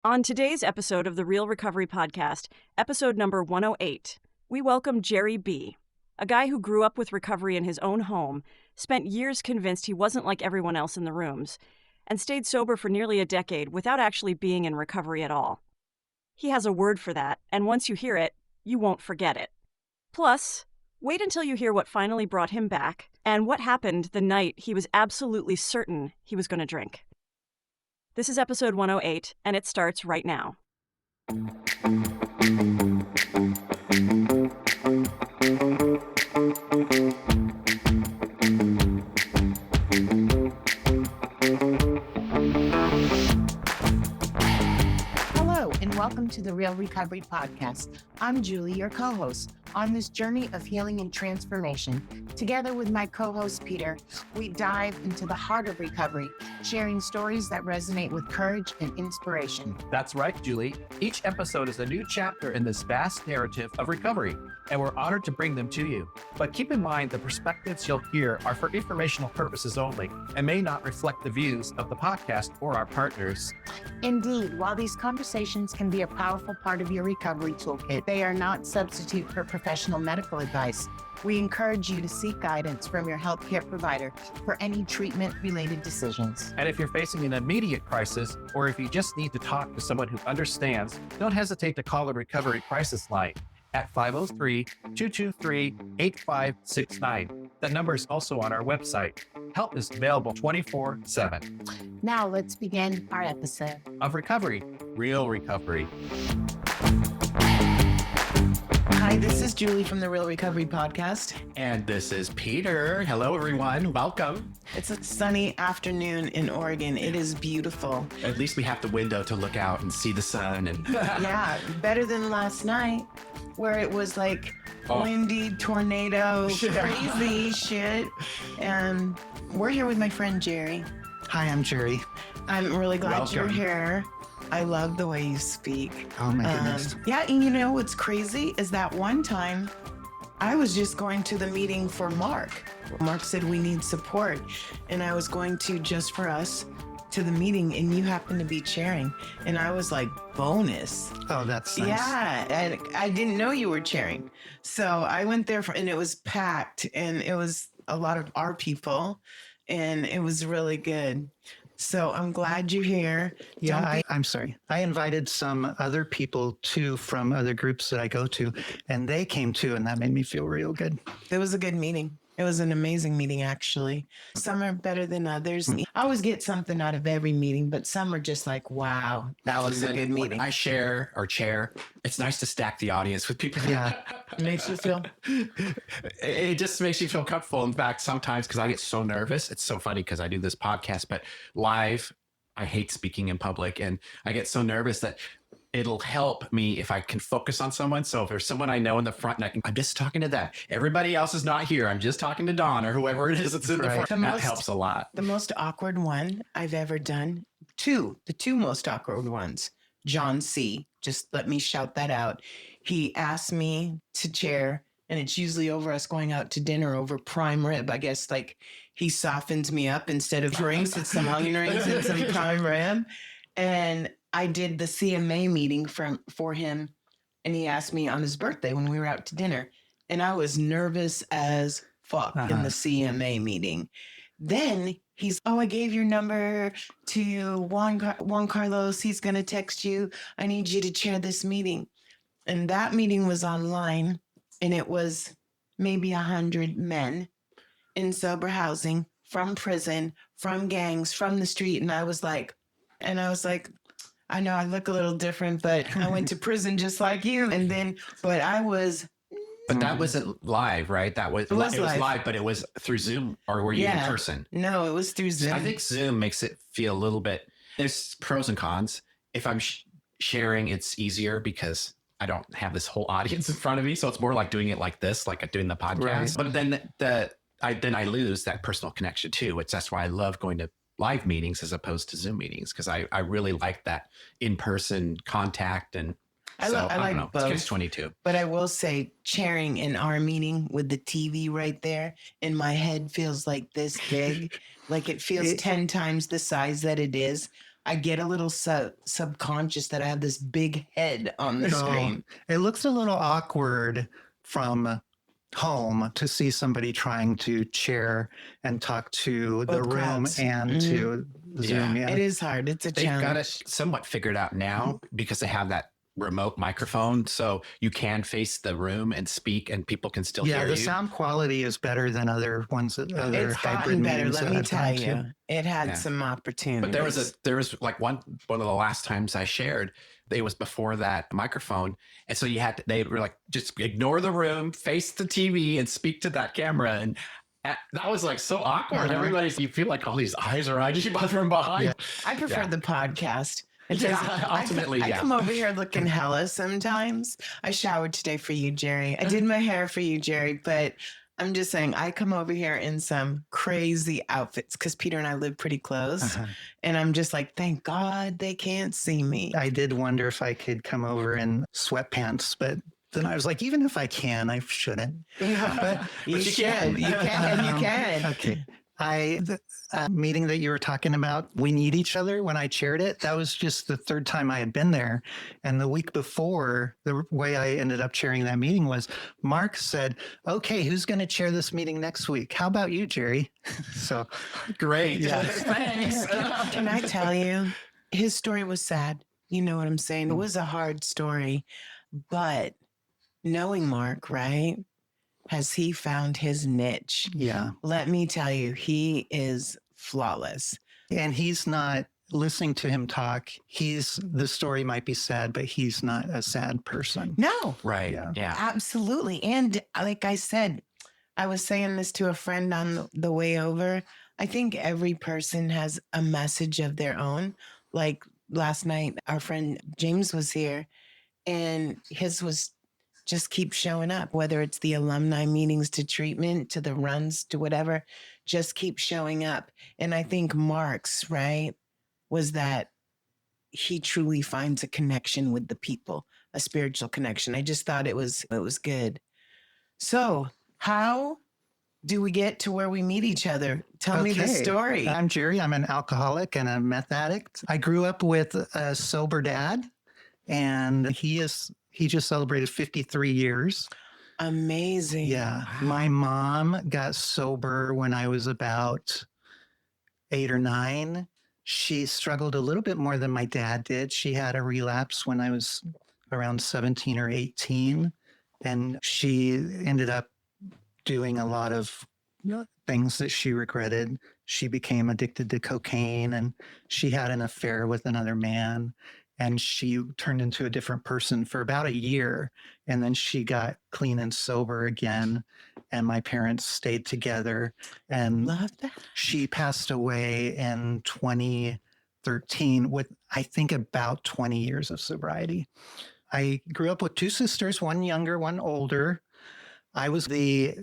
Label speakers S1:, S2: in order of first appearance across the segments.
S1: On today's episode of the Real Recovery Podcast, episode number 108, we welcome Jerry B., a guy who grew up with recovery in his own home, spent years convinced he wasn't like everyone else in the rooms, and stayed sober for nearly a decade without actually being in recovery at all. He has a word for that, and once you hear it, you won't forget it. Plus, wait until you hear what finally brought him back and what happened the night he was absolutely certain he was going to drink. This is episode 108, and it starts right now.
S2: Hello, and welcome to the Real Recovery Podcast. I'm Julie, your co-host. On this journey of healing and transformation, together with my co-host Peter, we dive into the heart of recovery, sharing stories that resonate with courage and inspiration.
S3: That's right, Julie. Each episode is a new chapter in this vast narrative of recovery, and we're honored to bring them to you. But keep in mind, the perspectives you'll hear are for informational purposes only and may not reflect the views of the podcast or our partners.
S2: Indeed, while these conversations can be a powerful part of your recovery toolkit, they are not substitute for professional medical advice. We encourage you to seek guidance from your healthcare provider for any treatment-related decisions.
S3: And if you're facing an immediate crisis, or if you just need to talk to someone who understands, don't hesitate to call the Recovery Crisis Line at 503-223-8569. That number is also on our website. Help is available 24/7.
S2: Now let's begin our episode
S3: Of recovery, real recovery.
S4: Hi, this is Julie from the Real Recovery Podcast.
S5: And this is Peter. Hello, everyone. Welcome.
S4: It's a sunny afternoon in Oregon. It is beautiful.
S5: At least we have the window to look out and see the sun. And
S4: Yeah, better than last night where it was like windy, tornado, crazy shit. And we're here with my friend Jerry.
S6: Hi, I'm Jerry.
S4: I'm really glad
S5: Welcome.
S4: you're here. I love the way you speak.
S6: Oh my goodness.
S4: Yeah, and you know what's crazy is that one time I was just going to the meeting for Mark. Mark said we need support, and I was going to Just For Us to the meeting, and you happened to be chairing, and I was like, bonus.
S6: Oh, that's nice.
S4: Yeah, and I didn't know you were chairing. So I went there and it was packed, and it was a lot of our people, and it was really good. So I'm glad you're here.
S6: Yeah, I'm sorry. I invited some other people too from other groups that I go to, and they came too, and that made me feel real good.
S4: It was a good meeting. It was an amazing meeting, actually. Some are better than others. I always get something out of every meeting, but some are just like, wow, that was a good
S5: when
S4: meeting.
S5: I share or chair, it's nice to stack the audience with people.
S6: Yeah.
S4: Makes you feel.
S5: It just makes you feel comfortable. In fact, sometimes because I get so nervous, it's so funny because I do this podcast, but live, I hate speaking in public. And I get so nervous that it'll help me if I can focus on someone. So if there's someone I know in the front, and I'm just talking to that. Everybody else is not here. I'm just talking to Dawn or whoever it is that's in the front. That helps a lot.
S4: The most awkward one I've ever done, the two most awkward ones, John C., just let me shout that out. He asked me to chair, and it's usually over us going out to dinner over prime rib. I guess like he softens me up instead of drinks, it's some onion rings and some prime rib. And I did the CMA meeting for him, and he asked me on his birthday when we were out to dinner, and I was nervous as fuck in the CMA meeting. Then he's, I gave your number to Juan Carlos. He's going to text you. I need you to chair this meeting. And that meeting was online, and it was maybe 100 men in sober housing, from prison, from gangs, from the street. And I was like, I know I look a little different, but I went to prison just like you. And then, but
S5: that wasn't live, right? It was live, but it was through Zoom, or were you in person?
S4: No, it was through Zoom.
S5: I think Zoom makes it feel a little bit, there's pros and cons. If I'm sharing, it's easier because I don't have this whole audience in front of me. So it's more like doing it like this, like doing the podcast. Right. But then I lose that personal connection too, which that's why I love going to live meetings as opposed to Zoom meetings, because I really like that in-person contact. And
S4: I like both.
S5: It's 22.
S4: But I will say, chairing in our meeting with the TV right there, and my head feels like this big, like it feels 10 times the size that it is.
S2: I get a little subconscious that I have this big head on the screen.
S6: It looks a little awkward from home to see somebody trying to chair and talk to the
S2: Both
S6: room
S2: crowds.
S6: and to Zoom. Yeah.
S2: It is hard. It's a
S5: They've
S2: challenge.
S5: got it somewhat figured out now because they have that remote microphone, so you can face the room and speak, and people can still hear
S6: The
S5: you.
S6: sound quality is better than other ones. Other
S2: It's
S6: hybrid
S2: gotten better.
S6: meetings
S2: Let
S6: that
S2: me
S6: I've
S2: tell
S6: gone to.
S2: you, it had
S5: Yeah.
S2: some opportunities.
S5: But there was like one of the last times I shared, it was before that microphone, and so they were like, just ignore the room, face the TV, and speak to that camera, and that was like so awkward. You feel like all these eyes are on you from behind.
S6: Yeah.
S2: I prefer the podcast.
S5: Ultimately,
S2: I come over here looking hella sometimes. I showered today for you, Jerry. I did my hair for you, Jerry. But I'm just saying, I come over here in some crazy outfits because Peter and I live pretty close. And I'm just like, thank God they can't see me.
S6: I did wonder if I could come over in sweatpants, but then I was like, even if I can, I shouldn't.
S2: But you can. You can. You can.
S6: Okay. The meeting that you were talking about, we need each other, when I chaired it, that was just the third time I had been there. And the week before, the way I ended up chairing that meeting was Mark said, okay, who's going to chair this meeting next week? How about you, Jerry? So
S5: Great.
S6: Yeah.
S5: Thanks.
S2: Can I tell you, his story was sad. You know what I'm saying? It was a hard story, but knowing Mark, right? Has he found his niche?
S6: Yeah.
S2: Let me tell you, he is flawless.
S6: And he's not listening to him talk. The story might be sad, but he's not a sad person.
S2: No,
S5: Right.
S6: Yeah.
S5: Yeah.
S2: absolutely. And like I said, I was saying this to a friend on the way over. I think every person has a message of their own. Like last night, our friend James was here and his was just keep showing up, whether it's the alumni meetings to treatment, to the runs, to whatever, just keep showing up. And I think Mark's, right, was that he truly finds a connection with the people, a spiritual connection. I just thought it was good. So how do we get to where we meet each other? Tell me the
S6: Okay.
S2: story.
S6: I'm Jerry. I'm an alcoholic and a meth addict. I grew up with a sober dad, and he just celebrated 53 years.
S2: Amazing.
S6: Yeah. My mom got sober when I was about 8 or 9. She struggled a little bit more than my dad did. She had a relapse when I was around 17 or 18, and she ended up doing a lot of things that she regretted. She became addicted to cocaine, and she had an affair with another man, and she turned into a different person for about a year. And then she got clean and sober again, and my parents stayed together. And
S2: Love that.
S6: she passed away in 2013 with, I think, about 20 years of sobriety. I grew up with 2 sisters, one younger, one older. I was the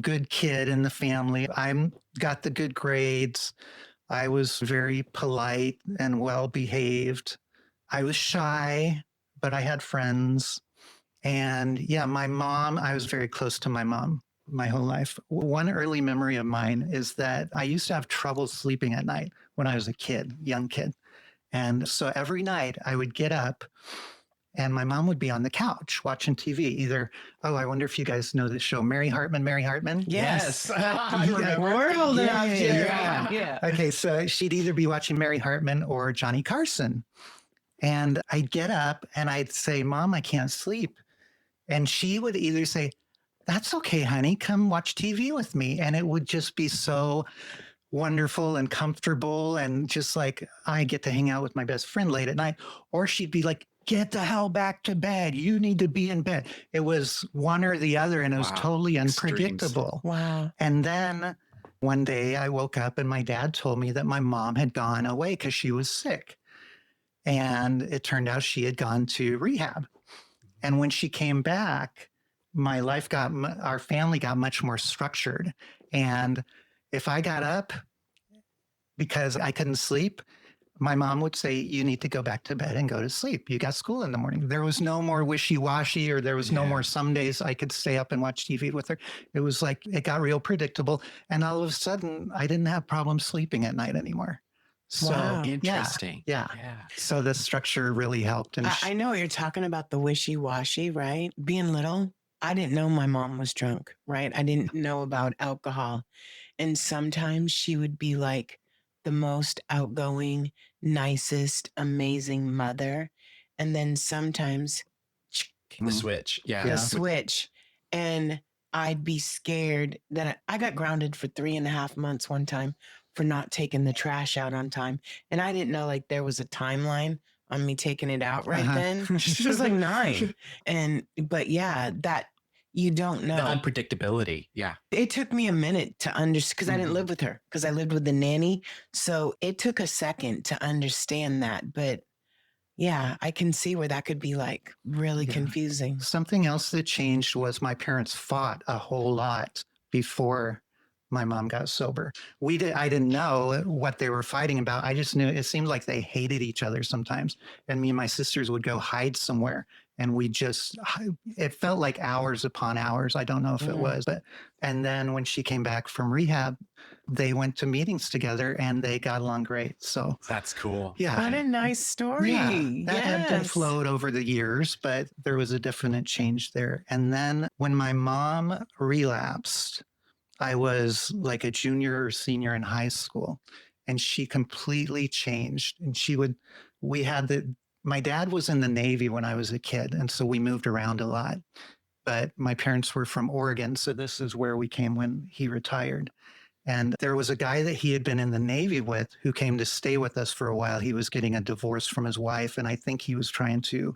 S6: good kid in the family. I got the good grades. I was very polite and well behaved. I was shy, but I had friends. And yeah, my mom, I was very close to my mom my whole life. One early memory of mine is that I used to have trouble sleeping at night when I was a kid, young kid. And so every night I would get up and my mom would be on the couch watching TV. Either, I wonder if you guys know this show, Mary Hartman.
S2: Yes.
S5: I remember.
S2: We're old enough, Jerry.
S6: Yeah. Okay, so she'd either be watching Mary Hartman or Johnny Carson. And I'd get up and I'd say, Mom, I can't sleep. And she would either say, that's okay, honey, come watch TV with me. And it would just be so wonderful and comfortable, and just like I get to hang out with my best friend late at night. Or she'd be like, get the hell back to bed. You need to be in bed. It was one or the other, and it was
S5: Wow.
S6: totally
S5: Extremes.
S6: unpredictable.
S2: Wow.
S6: And then one day I woke up and my dad told me that my mom had gone away because she was sick. And it turned out she had gone to rehab. And when she came back, our family got much more structured. And if I got up because I couldn't sleep, my mom would say, you need to go back to bed and go to sleep. You got school in the morning. There was no more wishy-washy, or there was no more some days I could stay up and watch TV with her. It was like, it got real predictable. And all of a sudden, I didn't have problems sleeping at night anymore. So
S2: Wow.
S5: Interesting.
S6: Yeah.
S5: Yeah.
S6: So the structure really helped. And
S2: I know what you're talking about, the wishy-washy, right? Being little, I didn't know my mom was drunk, right? I didn't know about alcohol. And sometimes she would be like the most outgoing, nicest, amazing mother. And then sometimes
S5: The switch. Yeah.
S2: the
S6: Yeah.
S2: switch. And I'd be scared that I got grounded for 3.5 months one time for not taking the trash out on time. And I didn't know like there was a timeline on me taking it out right then. She was like 9. But yeah, that you don't
S5: The
S2: know.
S5: unpredictability. Yeah.
S2: It took me a minute to understand because I didn't live with her because I lived with the nanny. So it took a second to understand that. But yeah, I can see where that could be like really
S6: Yeah.
S2: confusing.
S6: something else that changed was my parents fought a whole lot before my mom got sober. I didn't know what they were fighting about. I just knew it seemed like they hated each other sometimes. And me and my sisters would go hide somewhere and it felt like hours upon hours. I don't know if it was, and then when she came back from rehab, they went to meetings together and they got along great. So
S5: That's cool.
S6: yeah.
S2: What a nice story.
S6: Yeah, that ebbed and
S2: Yes.
S6: flowed over the years, but there was a definite change there. And then when my mom relapsed, I was like a junior or senior in high school, and she completely changed. And my dad was in the Navy when I was a kid, and so we moved around a lot. But my parents were from Oregon, so this is where we came when he retired. And there was a guy that he had been in the Navy with who came to stay with us for a while. He was getting a divorce from his wife, and I think he was trying to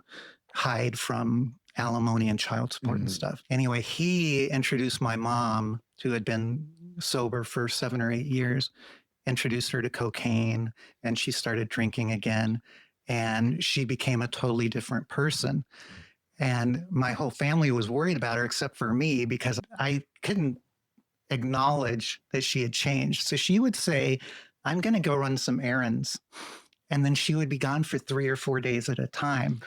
S6: hide from alimony and child support and stuff. Anyway, he introduced my mom, who had been sober for 7 or 8 years, introduced her to cocaine, and she started drinking again. And she became a totally different person. And my whole family was worried about her, except for me, because I couldn't acknowledge that she had changed. So she would say, I'm going to go run some errands. And then she would be gone for 3 or 4 days at a time.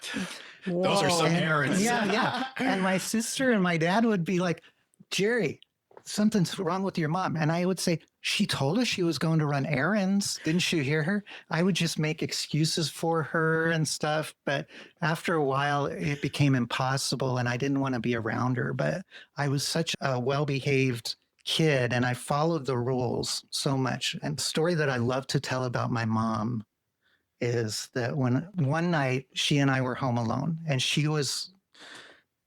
S5: Those are some errands.
S6: Yeah. And my sister and my dad would be like, Jerry, something's wrong with your mom. And I would say, she told us she was going to run errands. Didn't you hear her? I would just make excuses for her and stuff. But after a while, it became impossible and I didn't want to be around her. But I was such a well-behaved kid and I followed the rules so much. And the story that I love to tell about my mom is that when one night she and I were home alone and she was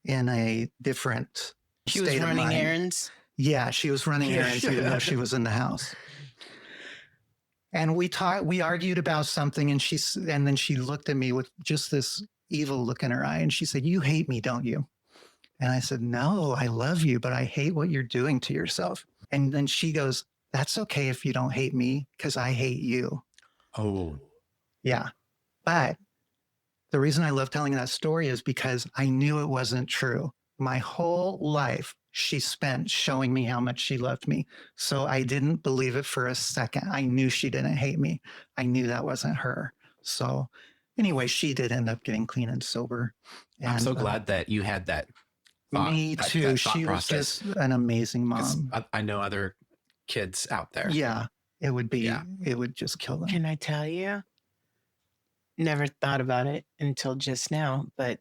S6: in a different
S2: She was
S6: state of
S2: running
S6: mind.
S2: errands.
S6: Yeah, she was running errands even though she was in the house. And we argued about something and then she looked at me with just this evil look in her eye and she said, "You hate me, don't you?" And I said, "No, I love you, but I hate what you're doing to yourself." And then she goes, "That's okay if you don't hate me because I hate you."
S5: Oh,
S6: Yeah. But the reason I love telling that story is because I knew it wasn't true. My whole life, she spent showing me how much she loved me. So I didn't believe it for a second. I knew she didn't hate me. I knew that wasn't her. So anyway, she did end up getting clean and sober.
S5: I'm so
S6: And,
S5: glad that you had that thought.
S6: me
S5: that
S6: too.
S5: thought
S6: She was
S5: process.
S6: just an amazing
S5: 'Cause
S6: mom.
S5: I know other kids out there.
S6: Yeah, it would be,
S5: Yeah.
S6: it would just kill them.
S2: Can I tell you? Never thought about it until just now. But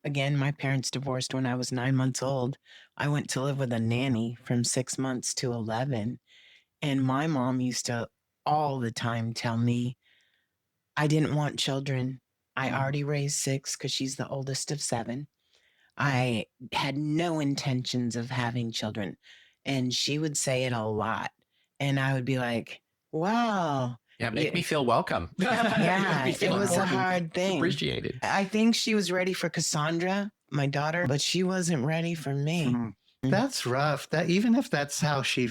S2: again, my parents divorced when I was 9 months old. I went to live with a nanny from 6 months to 11. And my mom used to all the time tell me I didn't want children. I already raised 6 because she's the oldest of 7. I had no intentions of having children. And she would say it a lot. And I would be like, wow.
S5: Yeah, make
S2: Yeah.
S5: me feel welcome.
S2: Yeah,
S5: Make me
S2: it
S5: feel
S2: was a
S5: important,
S2: hard thing.
S5: appreciated.
S2: I think she was ready for Cassandra, my daughter, but she wasn't ready for me.
S6: Mhm. That's rough. That even if that's how she,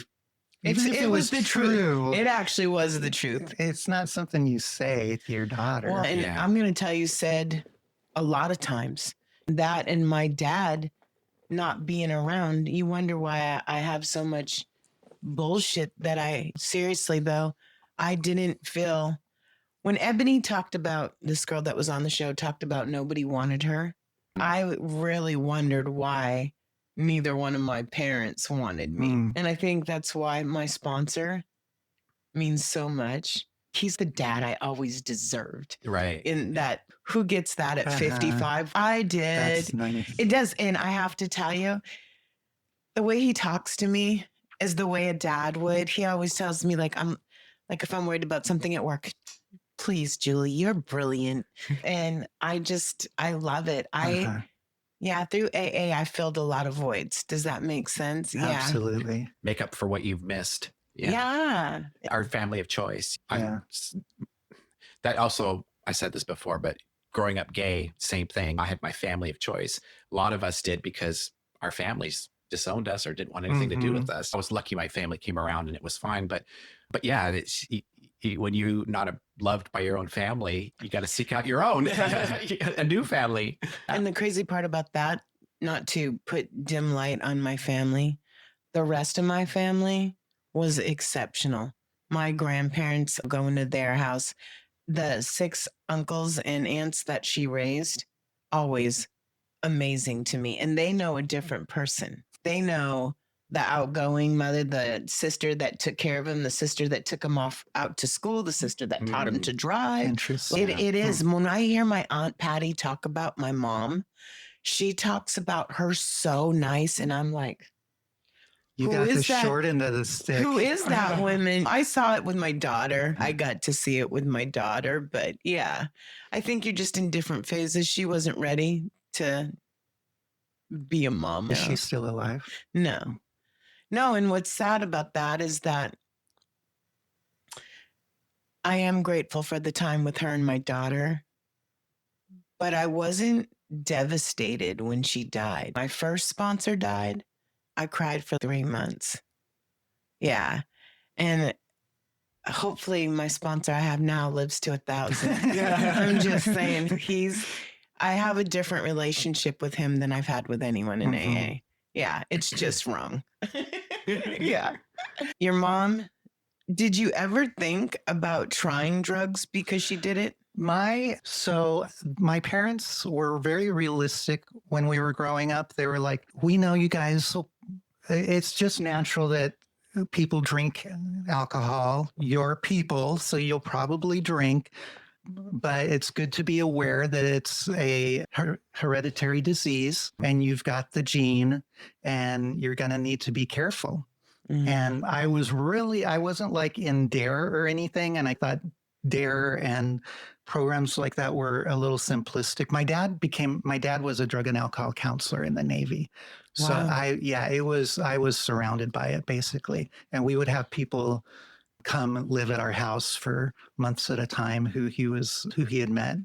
S2: It's-
S6: even if
S2: it
S6: it
S2: was
S6: was
S2: the truth.
S6: true,
S2: It actually was the truth.
S6: it's not something you say to your daughter.
S2: Well, and
S5: Yeah.
S2: I'm going to tell you, said a lot of times that and my dad not being around, you wonder why I have so much bullshit that seriously though, I didn't feel. When Ebony talked about this girl that was on the show, talked about nobody wanted her, I really wondered why neither one of my parents wanted me.
S6: Mm.
S2: And I think that's why my sponsor means so much.
S4: he's the dad I always deserved.
S5: Right.
S4: In that, who gets that at 55? I did.
S6: That's nice.
S4: It does. And I have to tell you, the way he talks to me is the way a dad would. He always tells me, like, if I'm worried about something at work, please, Julie, you're brilliant. And I love it. Through AA, I filled a lot of voids. Does that make sense?
S6: Absolutely.
S5: Make up for what you've missed.
S4: Yeah.
S5: Our family of choice.
S6: Yeah.
S5: That also, I said this before, but growing up gay, same thing. I had my family of choice. A lot of us did because our families disowned us or didn't want anything to do with us. I was lucky my family came around and it was fine. But yeah, when you're not loved by your own family, you got to seek out your own, a new family.
S4: And the crazy part about that, not to put dim light on my family, the rest of my family was exceptional. My grandparents, going to their house, the 6 uncles and aunts that she raised, always amazing to me. And they know a different person. They know the outgoing mother, the sister that took care of him, the sister that took him out to school, the sister that taught him to drive.
S6: Interesting.
S4: It is. When I hear my Aunt Patty talk about my mom, she talks about her so nice. And I'm like,
S6: you got the short end of the stick.
S4: Who is that woman? I saw it with my daughter. I got to see it with my daughter. But yeah, I think you're just in different phases. She wasn't ready to be a mom.
S6: Is she still alive?
S4: No. And what's sad about that is that I am grateful for the time with her and my daughter, but I wasn't devastated when she died. My first sponsor died. I cried for 3 months. Yeah. And hopefully my sponsor I have now lives to 1,000. I'm just saying, I have a different relationship with him than I've had with anyone in AA. Yeah, it's just wrong. Yeah. Your mom, did you ever think about trying drugs because she did it?
S6: My parents were very realistic when we were growing up. They were like, we know you guys, it's just natural that people drink alcohol. You're people, so you'll probably drink. But it's good to be aware that it's a hereditary disease and you've got the gene and you're going to need to be careful. Mm-hmm. And I wasn't like in DARE or anything. And I thought DARE and programs like that were a little simplistic. My dad was a drug and alcohol counselor in the Navy. So
S4: wow.
S6: I was surrounded by it basically. And we would have people come live at our house for months at a time who he had met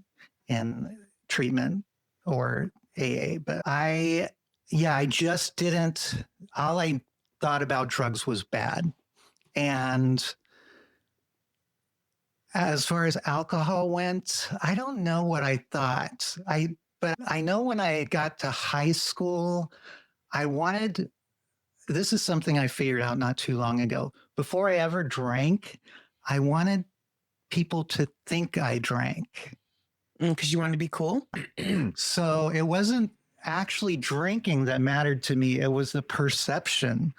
S6: in treatment or AA. But I just didn't, all I thought about drugs was bad. And as far as alcohol went, I don't know what I thought. But I know when I got to high school, this is something I figured out not too long ago. Before I ever drank, I wanted people to think I drank.
S4: Because you wanted to be cool?
S6: So it wasn't actually drinking that mattered to me. It was the perception.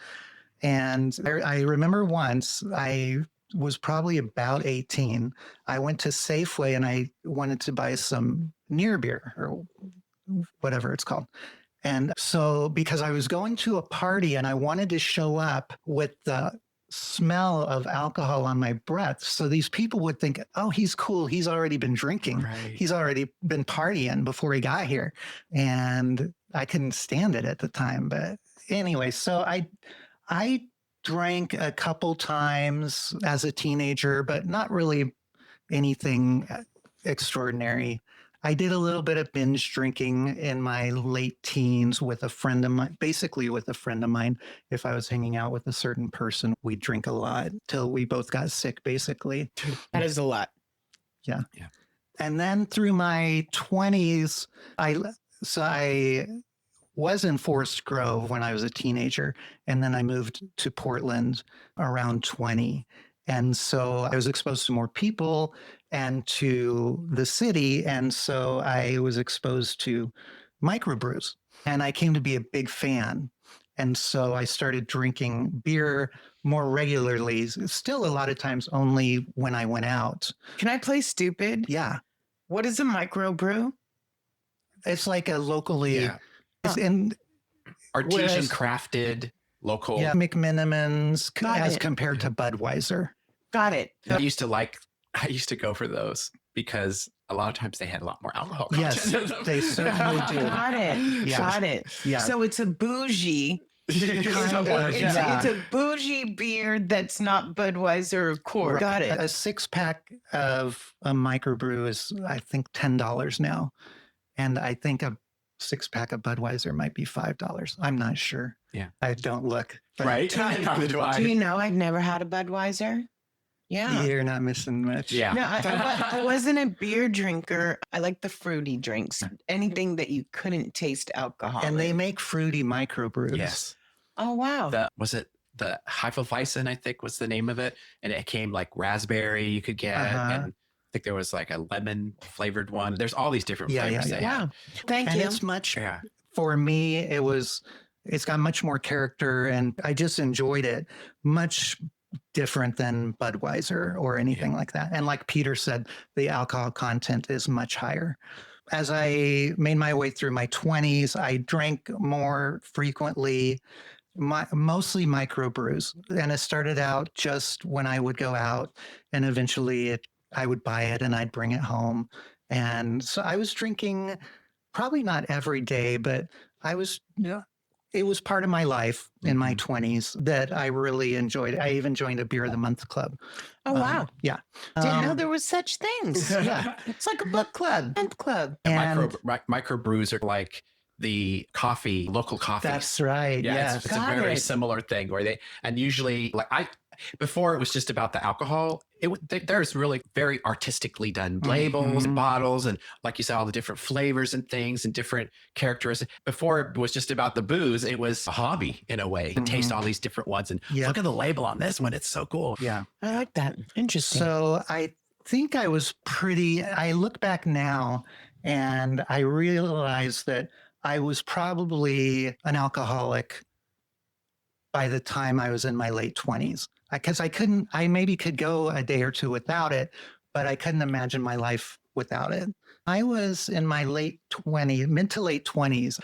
S6: And I remember once, I was probably about 18. I went to Safeway and I wanted to buy some near beer or whatever it's called. And so because I was going to a party and I wanted to show up with the smell of alcohol on my breath. So these people would think, oh, he's cool. He's already been drinking. Right. He's already been partying before he got here. And I couldn't stand it at the time. But anyway, so I drank a couple times as a teenager, but not really anything extraordinary. I did a little bit of binge drinking in my late teens with a friend of mine, basically with a friend of mine. If I was hanging out with a certain person, we'd drink a lot till we both got sick, basically.
S4: That is a lot.
S6: Yeah. And then through my 20s, I was in Forest Grove when I was a teenager. And then I moved to Portland around 20. And so I was exposed to more people and to the city. And so I was exposed to microbrews. And I came to be a big fan. And so I started drinking beer more regularly, still a lot of times only when I went out.
S2: Can I play stupid?
S6: Yeah.
S2: What is a microbrew?
S6: It's like a locally,
S5: Yeah.
S6: it's in
S5: Artisan crafted local.
S6: yeah, McMenamins
S2: Got
S6: as
S2: it.
S6: compared to Budweiser.
S2: Got it.
S5: I used to go for those because a lot of times they had a lot more alcohol
S6: Yes,
S5: content in them.
S6: they certainly do.
S2: Got it.
S6: Yeah.
S2: Got it.
S6: Yeah.
S2: So it's a bougie.
S5: Somewhat,
S2: It's,
S5: yeah.
S2: it's a bougie beer that's not Budweiser or Coors. Got it.
S6: A 6-pack of a microbrew is, I think, $10 now. And I think a 6-pack of Budweiser might be $5. I'm not sure.
S5: Yeah.
S6: I don't look. but
S5: Right? Neither do I.
S2: Do you know I've never had a Budweiser? Yeah.
S6: You're not missing much.
S5: Yeah.
S2: No, I wasn't a beer drinker. I like the fruity drinks. Anything that you couldn't taste alcohol.
S6: And they
S2: in.
S6: make fruity microbrews.
S5: Yes.
S2: Oh wow.
S5: Was it the Hefeweizen, I think was the name of it. And it came like raspberry you could get. And I think there was like a lemon flavored one. There's all these different flavors. they have.
S2: Wow. Thank
S6: And
S2: you.
S6: it's much,
S5: Yeah.
S6: for me, it's got much more character and I just enjoyed it. Much different than Budweiser or anything like that. And like Peter said, the alcohol content is much higher. As I made my way through my 20s, I drank more frequently, mostly microbrews. And it started out just when I would go out, and eventually I would buy it and I'd bring it home. And so I was drinking probably not every day, but it was part of my life in my 20s that I really enjoyed. I even joined a Beer of the Month club.
S2: Oh wow.
S6: Yeah.
S2: Didn't know there was such things.
S6: Yeah.
S2: It's like a book club. Book club.
S6: And
S5: Microbrews are like the coffee, local coffee.
S6: that's right.
S5: Yeah,
S6: Yes.
S5: it's a
S2: Got
S5: very
S2: it.
S5: similar thing where and usually before it was just about the alcohol. There's really very artistically done labels, and bottles, and like you said, all the different flavors and things and different characteristics. Before it was just about the booze, it was a hobby in a way. To taste all these different ones and look at the label on this one. It's so cool.
S6: Yeah.
S2: I like that. Interesting.
S6: So I think I look back now and I realize that I was probably an alcoholic by the time I was in my late 20s. Because I maybe could go a day or two without it, but I couldn't imagine my life without it. I was in my mid to late 20s.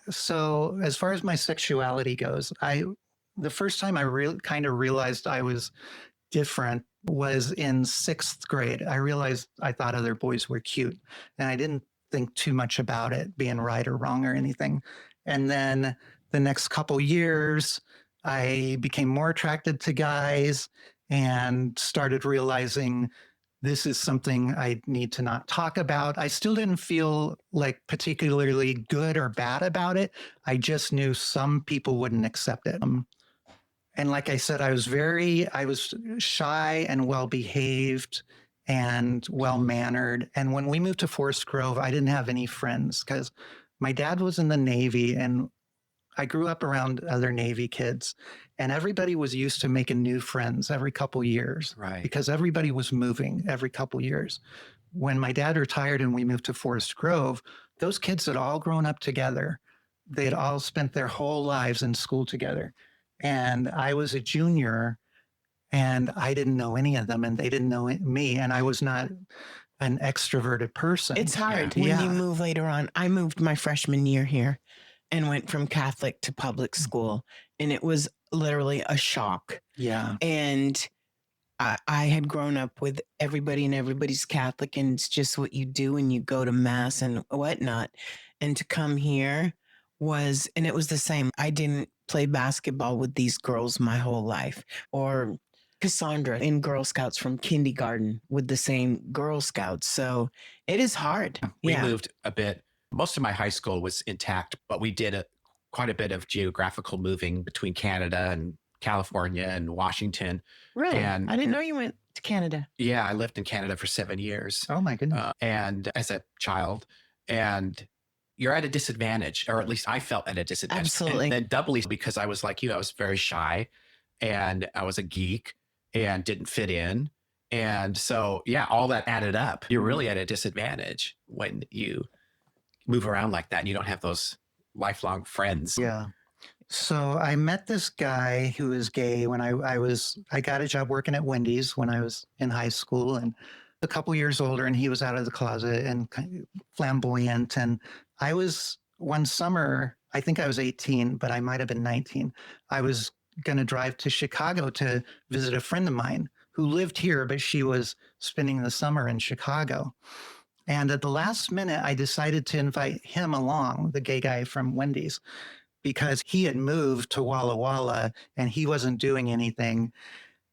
S6: So as far as my sexuality goes, the first time I kind of realized I was different was in 6th grade. I realized I thought other boys were cute, and I didn't think too much about it being right or wrong or anything. And then the next couple years, I became more attracted to guys and started realizing this is something I need to not talk about. I still didn't feel like particularly good or bad about it. I just knew some people wouldn't accept it. And like I said, I was shy and well behaved and well mannered. And when we moved to Forest Grove, I didn't have any friends because my dad was in the Navy, and I grew up around other Navy kids, and everybody was used to making new friends every couple years,
S5: Right.
S6: because everybody was moving every couple years. When my dad retired and we moved to Forest Grove, those kids had all grown up together. They had all spent their whole lives in school together. And I was a junior, and I didn't know any of them, and they didn't know me, and I was not an extroverted person.
S2: it's hard when you move later on. I moved my freshman year here and went from Catholic to public school. And it was literally a shock.
S6: Yeah.
S2: And I had grown up with everybody, and everybody's Catholic, and it's just what you do, and you go to mass and whatnot. And to come here and it was the same. I didn't play basketball with these girls my whole life, or Cassandra in Girl Scouts from kindergarten with the same Girl Scouts. So it is hard.
S5: We moved a bit. Most of my high school was intact, but we did quite a bit of geographical moving between Canada and California and Washington.
S2: Really?
S5: And
S2: I didn't know you went to Canada.
S5: yeah, I lived in Canada for 7 years.
S6: Oh my goodness.
S5: And as a child, and you're at a disadvantage, or at least I felt at a disadvantage.
S2: Absolutely.
S5: And then doubly because I was like you, I was very shy, and I was a geek and didn't fit in. And so, yeah, all that added up. You're really at a disadvantage when you move around like that and you don't have those lifelong friends.
S6: Yeah. So I met this guy who is gay when I got a job working at Wendy's when I was in high school, and a couple years older, and he was out of the closet and kind of flamboyant. And I was one summer, I think I was 18, but I might have been 19. I was going to drive to Chicago to visit a friend of mine who lived here, but she was spending the summer in Chicago. And at the last minute, I decided to invite him along, the gay guy from Wendy's, because he had moved to Walla Walla and he wasn't doing anything.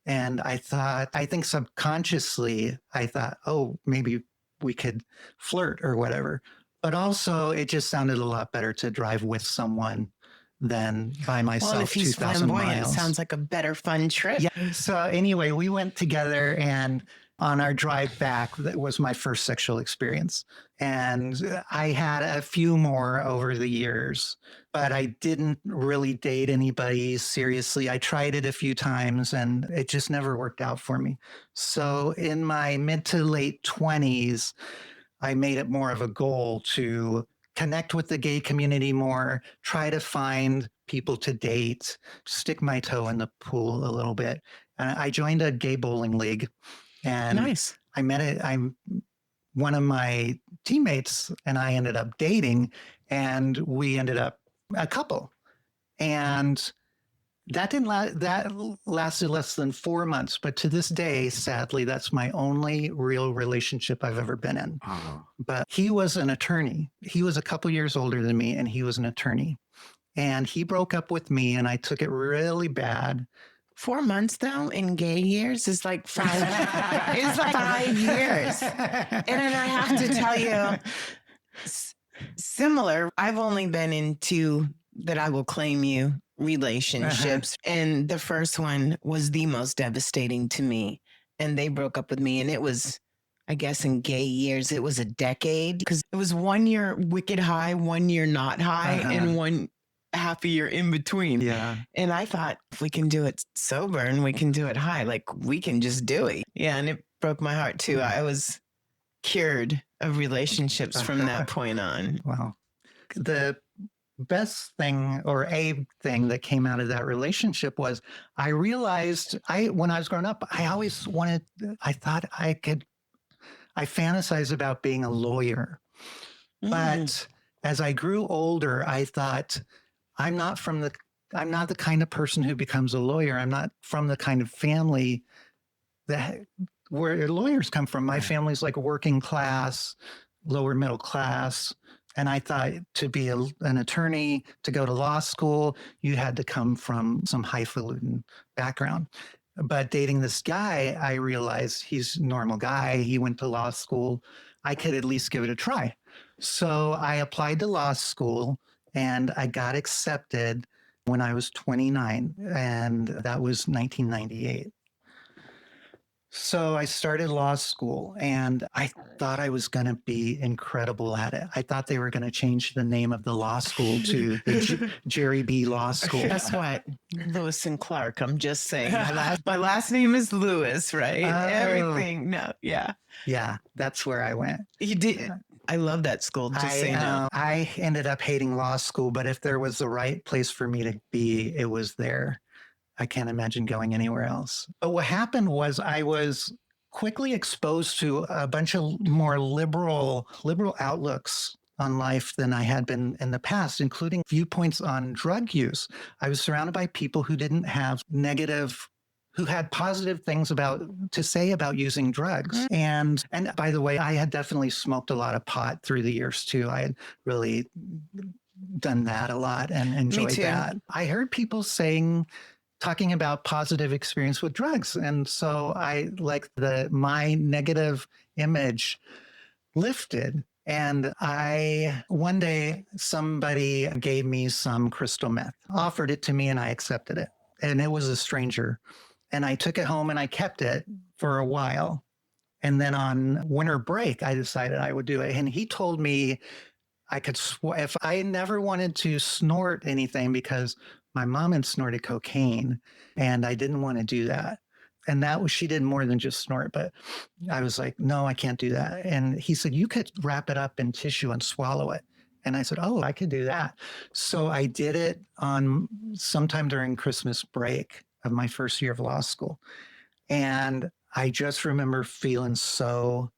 S6: And I think subconsciously, I thought, oh, maybe we could flirt or whatever. But also, it just sounded a lot better to drive with someone than by myself.
S2: Well, if he's
S6: 2,000
S2: flamboyant,
S6: miles.
S2: sounds like a better fun trip.
S6: Yeah. So anyway, we went together, and on our drive back, that was my first sexual experience. And I had a few more over the years, but I didn't really date anybody seriously. I tried it a few times and it just never worked out for me. So in my mid to late 20s, I made it more of a goal to connect with the gay community more, try to find people to date, stick my toe in the pool a little bit. And I joined a gay bowling league. And
S2: Nice.
S6: I met it. One of my teammates and I ended up dating, and we ended up a couple. And that lasted less than 4 months. But to this day, sadly, that's my only real relationship I've ever been in.
S5: Oh.
S6: But he was an attorney. He was a couple years older than me, and he was an attorney. And he broke up with me, and I took it really bad.
S2: 4 months though in gay years is like 5. It's like 5 years. And then I have to tell you, similar. I've only been in 2 that I will claim you relationships, and the first one was the most devastating to me. And they broke up with me, and it was, I guess, in gay years, it was a decade because it was 1 year wicked high, 1 year not high, and one half a year in between.
S6: Yeah.
S2: And I thought, if we can do it sober and we can do it high, like we can just do it. Yeah. And it broke my heart too. I was cured of relationships from that point on.
S6: Wow. The best thing or a thing that came out of that relationship was I realized when I was growing up, I fantasized about being a lawyer. But as I grew older, I thought, I'm not the kind of person who becomes a lawyer. I'm not from the kind of family where lawyers come from. My family's like working class, lower middle class. And I thought to be an attorney, to go to law school, you had to come from some highfalutin background. But dating this guy, I realized he's a normal guy. He went to law school. I could at least give it a try. So I applied to law school and I got accepted when I was 29, and that was 1998. So I started law school and I thought I was going to be incredible at it. I thought they were going to change the name of the law school to the Jerry B. Law School.
S2: Guess what? Lewis and Clark. I'm just saying. My last name is Lewis, right? Everything. No. Yeah.
S6: Yeah. That's where I went.
S2: You did. I love that school. Just so you know.
S6: I ended up hating law school, but if there was the right place for me to be, it was there. I can't imagine going anywhere else. But what happened was I was quickly exposed to a bunch of more liberal outlooks on life than I had been in the past, including viewpoints on drug use. I was surrounded by people who didn't have who had positive things to say about using drugs. And by the way, I had definitely smoked a lot of pot through the years too. I had really done that a lot and enjoyed that. I heard people talking about positive experience with drugs. And so my negative image lifted. And one day somebody gave me some crystal meth, offered it to me, and I accepted it. And it was a stranger. And I took it home and I kept it for a while. And then on winter break, I decided I would do it. And he told me if I never wanted to snort anything, because my mom had snorted cocaine and I didn't want to do that. And she did more than just snort, but I was like, no, I can't do that. And he said, you could wrap it up in tissue and swallow it. And I said, oh, I could do that. So I did it on sometime during Christmas break of my first year of law school. And I just remember feeling so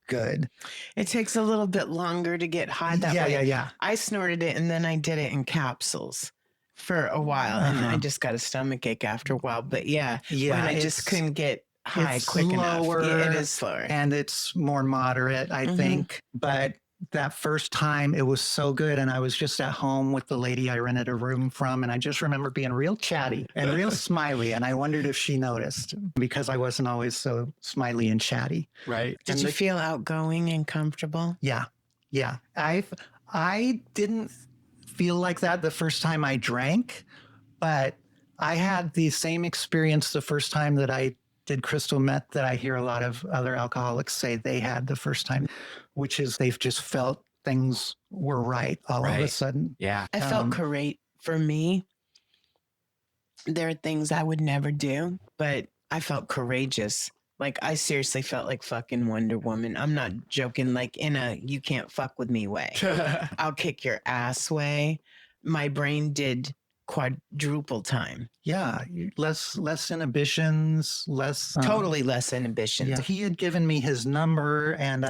S6: good.
S2: It takes a little bit longer to get high that way.
S6: Yeah.
S2: I snorted it and then I did it in capsules for a while. And I just got a stomach ache after a while. But when I just couldn't get high quick enough. Yeah, it is slower.
S6: And it's more moderate, I think. But that first time, it was so good. And I was just at home with the lady I rented a room from. And I just remember being real chatty and real smiley. And I wondered if she noticed, because I wasn't always so smiley and chatty.
S5: Right.
S2: Did you feel outgoing and comfortable?
S6: Yeah. I didn't feel like that the first time I drank, but I had the same experience the first time that I did crystal meth that I hear a lot of other alcoholics say they had the first time, which is they've just felt things were right all of a sudden.
S5: Yeah.
S2: I felt great. For me, there are things I would never do, but I felt courageous. Like, I seriously felt like fucking Wonder Woman. I'm not joking, like in a you can't fuck with me way. I'll kick your ass way. My brain did quadruple time.
S6: Yeah. Less inhibitions, less.
S2: Totally less inhibitions.
S6: Yeah. He had given me his number and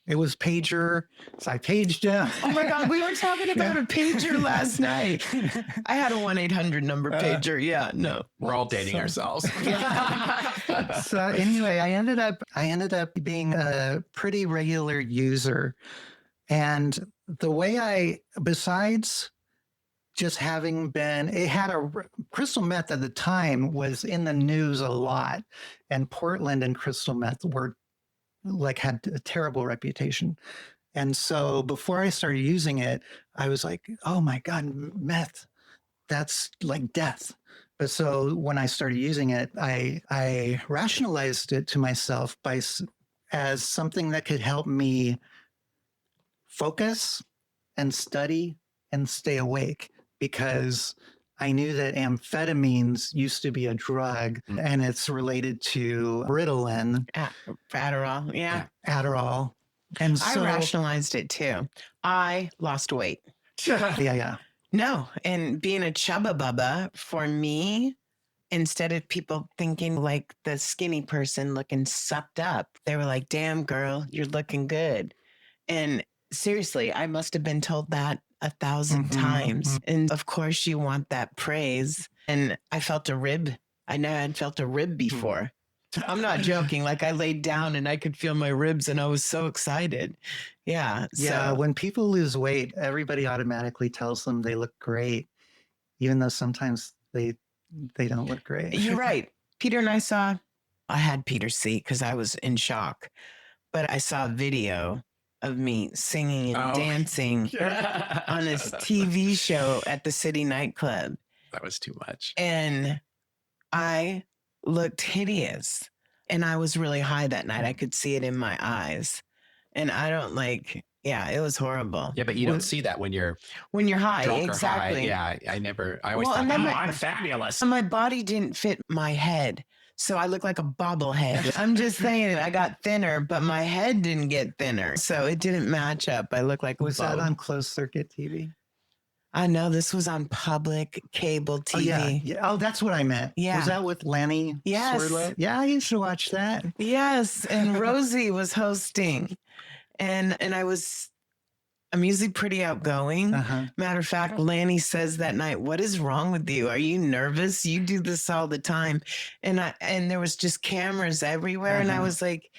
S6: it was pager. So I paged him.
S2: Oh my God. We were talking about a pager last night. I had a 1-800 number pager. Yeah. No.
S5: We're all dating ourselves.
S6: So anyway, I ended up being a pretty regular user. And the way besides just having been, crystal meth at the time was in the news a lot, and Portland and crystal meth had a terrible reputation. And so before I started using it, I was like, oh my God, meth, that's like death. But so when I started using it, I rationalized it to myself as something that could help me focus and study and stay awake, because I knew that amphetamines used to be a drug, and it's related to Ritalin.
S2: Adderall. Yeah.
S6: Adderall. And so
S2: I rationalized it too. I lost weight.
S6: Yeah.
S2: No. And being a chubba bubba, for me, instead of people thinking like the skinny person looking sucked up, they were like, damn girl, you're looking good. And seriously, I must have been told that 1,000 times. And of course you want that praise. And I felt a rib. I know I'd felt a rib before. I'm not joking. Like, I laid down and I could feel my ribs and I was so excited. Yeah.
S6: Yeah. When people lose weight, everybody automatically tells them they look great, even though sometimes they don't look great.
S2: You're right. Peter and I had Peter see because I was in shock, but I saw a video of me singing and dancing on his TV show at the city nightclub.
S5: That was too much.
S2: And I looked hideous. And I was really high that night. I could see it in my eyes. And I don't it was horrible.
S5: Yeah, but you don't see that when you're
S2: high.
S5: Drunk
S2: Exactly.
S5: Or high. Yeah, I always thought, I'm fabulous.
S2: My body didn't fit my head. So I look like a bobblehead. I'm just saying, I got thinner, but my head didn't get thinner. So it didn't match up. I look like
S6: Was that on closed circuit TV?
S2: I know this was on public cable TV.
S6: Yeah. Oh, that's what I meant.
S2: Yeah.
S6: Was that with Lanny?
S2: Yes.
S6: Swerdlow? Yeah, I used to watch that.
S2: Yes. And Rosie was hosting. And I'm usually pretty outgoing. Matter of fact, Lanny says that night, what is wrong with you? Are you nervous? You do this all the time. And there was just cameras everywhere. And I was like,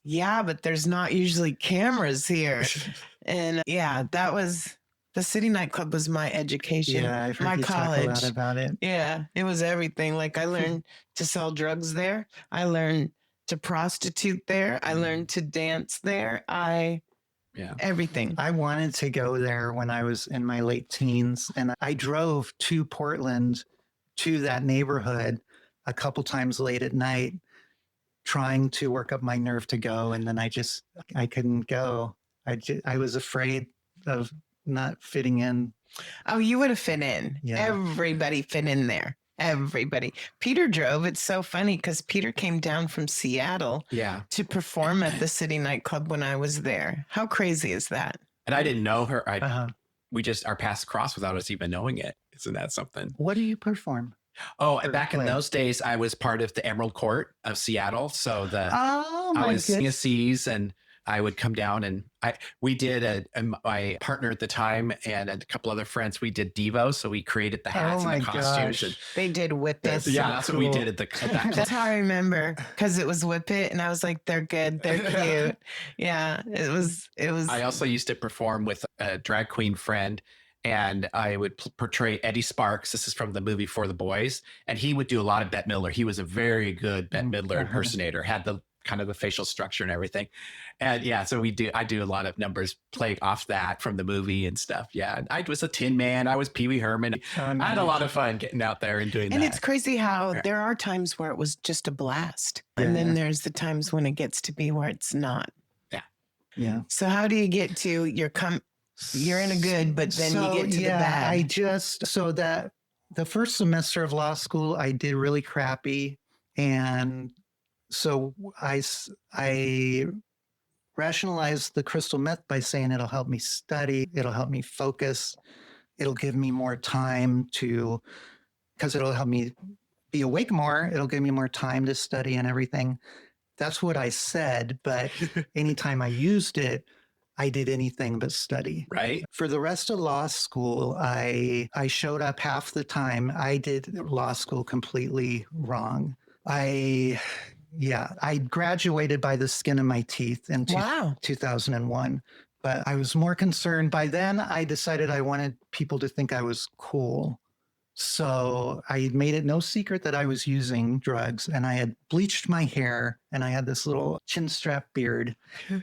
S2: yeah, but there's not usually cameras here. And yeah, that was the city nightclub was my education.
S6: Yeah, I've heard
S2: my
S6: you
S2: college.
S6: talk a lot about it.
S2: Yeah, it was everything. Like, I learned to sell drugs there. I learned to prostitute there. I learned to dance there. Everything.
S6: I wanted to go there when I was in my late teens, and I drove to Portland, to that neighborhood, a couple times late at night, trying to work up my nerve to go. And then I couldn't go. I was afraid of not fitting in.
S2: Oh, you would have fit in.
S6: Yeah.
S2: Everybody fit in there. Everybody. Peter drove. It's so funny because Peter came down from Seattle to perform at the city nightclub when I was there. How crazy is that?
S5: And I didn't know her. we just are paths crossed without us even knowing it. Isn't that something?
S6: What do you perform?
S5: Oh,
S6: Or
S5: back in
S6: play?
S5: those days, I was part of the Emerald Court of Seattle. So
S6: Oh
S5: I
S6: my
S5: was
S6: goodness.
S5: CSCs, and I would come down, and we did my partner at the time and a couple other friends, we did Devo. So we created the hats
S6: Oh
S5: and
S6: my
S5: the costumes.
S6: gosh.
S2: They did Whip It.
S5: That's what we
S6: cool.
S5: did at that
S2: That's how I remember, because it was Whip It, and I was like, they're good, they're cute. Yeah, it was.
S5: I also used to perform with a drag queen friend, and I would portray Eddie Sparks. This is from the movie For the Boys, and he would do a lot of Bette Midler. He was a very good Bette Midler impersonator, had the kind of the facial structure and everything. And yeah, so I do a lot of numbers playing off that from the movie and stuff. Yeah, I was a Tin Man. I was Pee Wee Herman. I had a lot of fun getting out there and doing that.
S2: And it's crazy how there are times where it was just a blast, and then there's the times when it gets to be where it's not.
S6: Yeah.
S2: So how do you get to you're in a good, but then you get to the bad?
S6: So that the first semester of law school, I did really crappy. And so I rationalized the crystal meth by saying it'll help me study, it'll help me focus, it'll give me more time because it'll help me be awake more, it'll give me more time to study and everything. That's what I said, but anytime I used it, I did anything but study.
S5: Right.
S6: For the rest of law school, I showed up half the time. I did law school completely wrong. I graduated by the skin of my teeth in 2001. But I was more concerned. By then, I decided I wanted people to think I was cool. So I made it no secret that I was using drugs, and I had bleached my hair, and I had this little chin strap beard.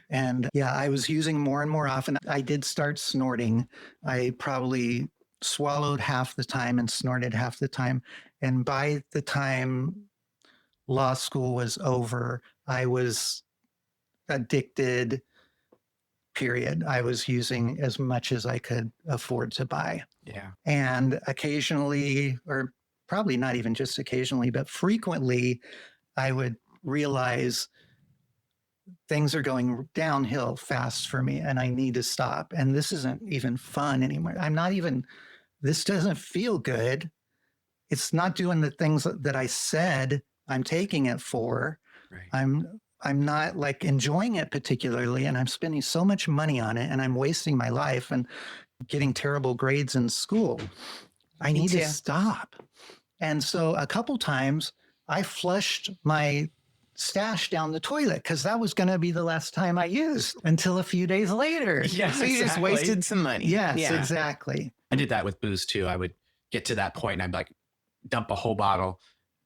S6: And yeah, I was using more and more often. I did start snorting. I probably swallowed half the time and snorted half the time. And by the time law school was over, I was addicted, period. I was using as much as I could afford to buy.
S5: Yeah.
S6: And occasionally, or probably not even just occasionally, but frequently, I would realize things are going downhill fast for me and I need to stop. And this isn't even fun anymore. This doesn't feel good. It's not doing the things that I said I'm taking it for.
S5: Right.
S6: I'm not like enjoying it particularly, and I'm spending so much money on it, and I'm wasting my life and getting terrible grades in school. I need to stop. And so a couple times I flushed my stash down the toilet because that was going to be the last time I used until a few days later.
S5: Yes,
S2: So you just wasted some money.
S6: Yes, exactly.
S5: I did that with booze too. I would get to that point and I'd like dump a whole bottle,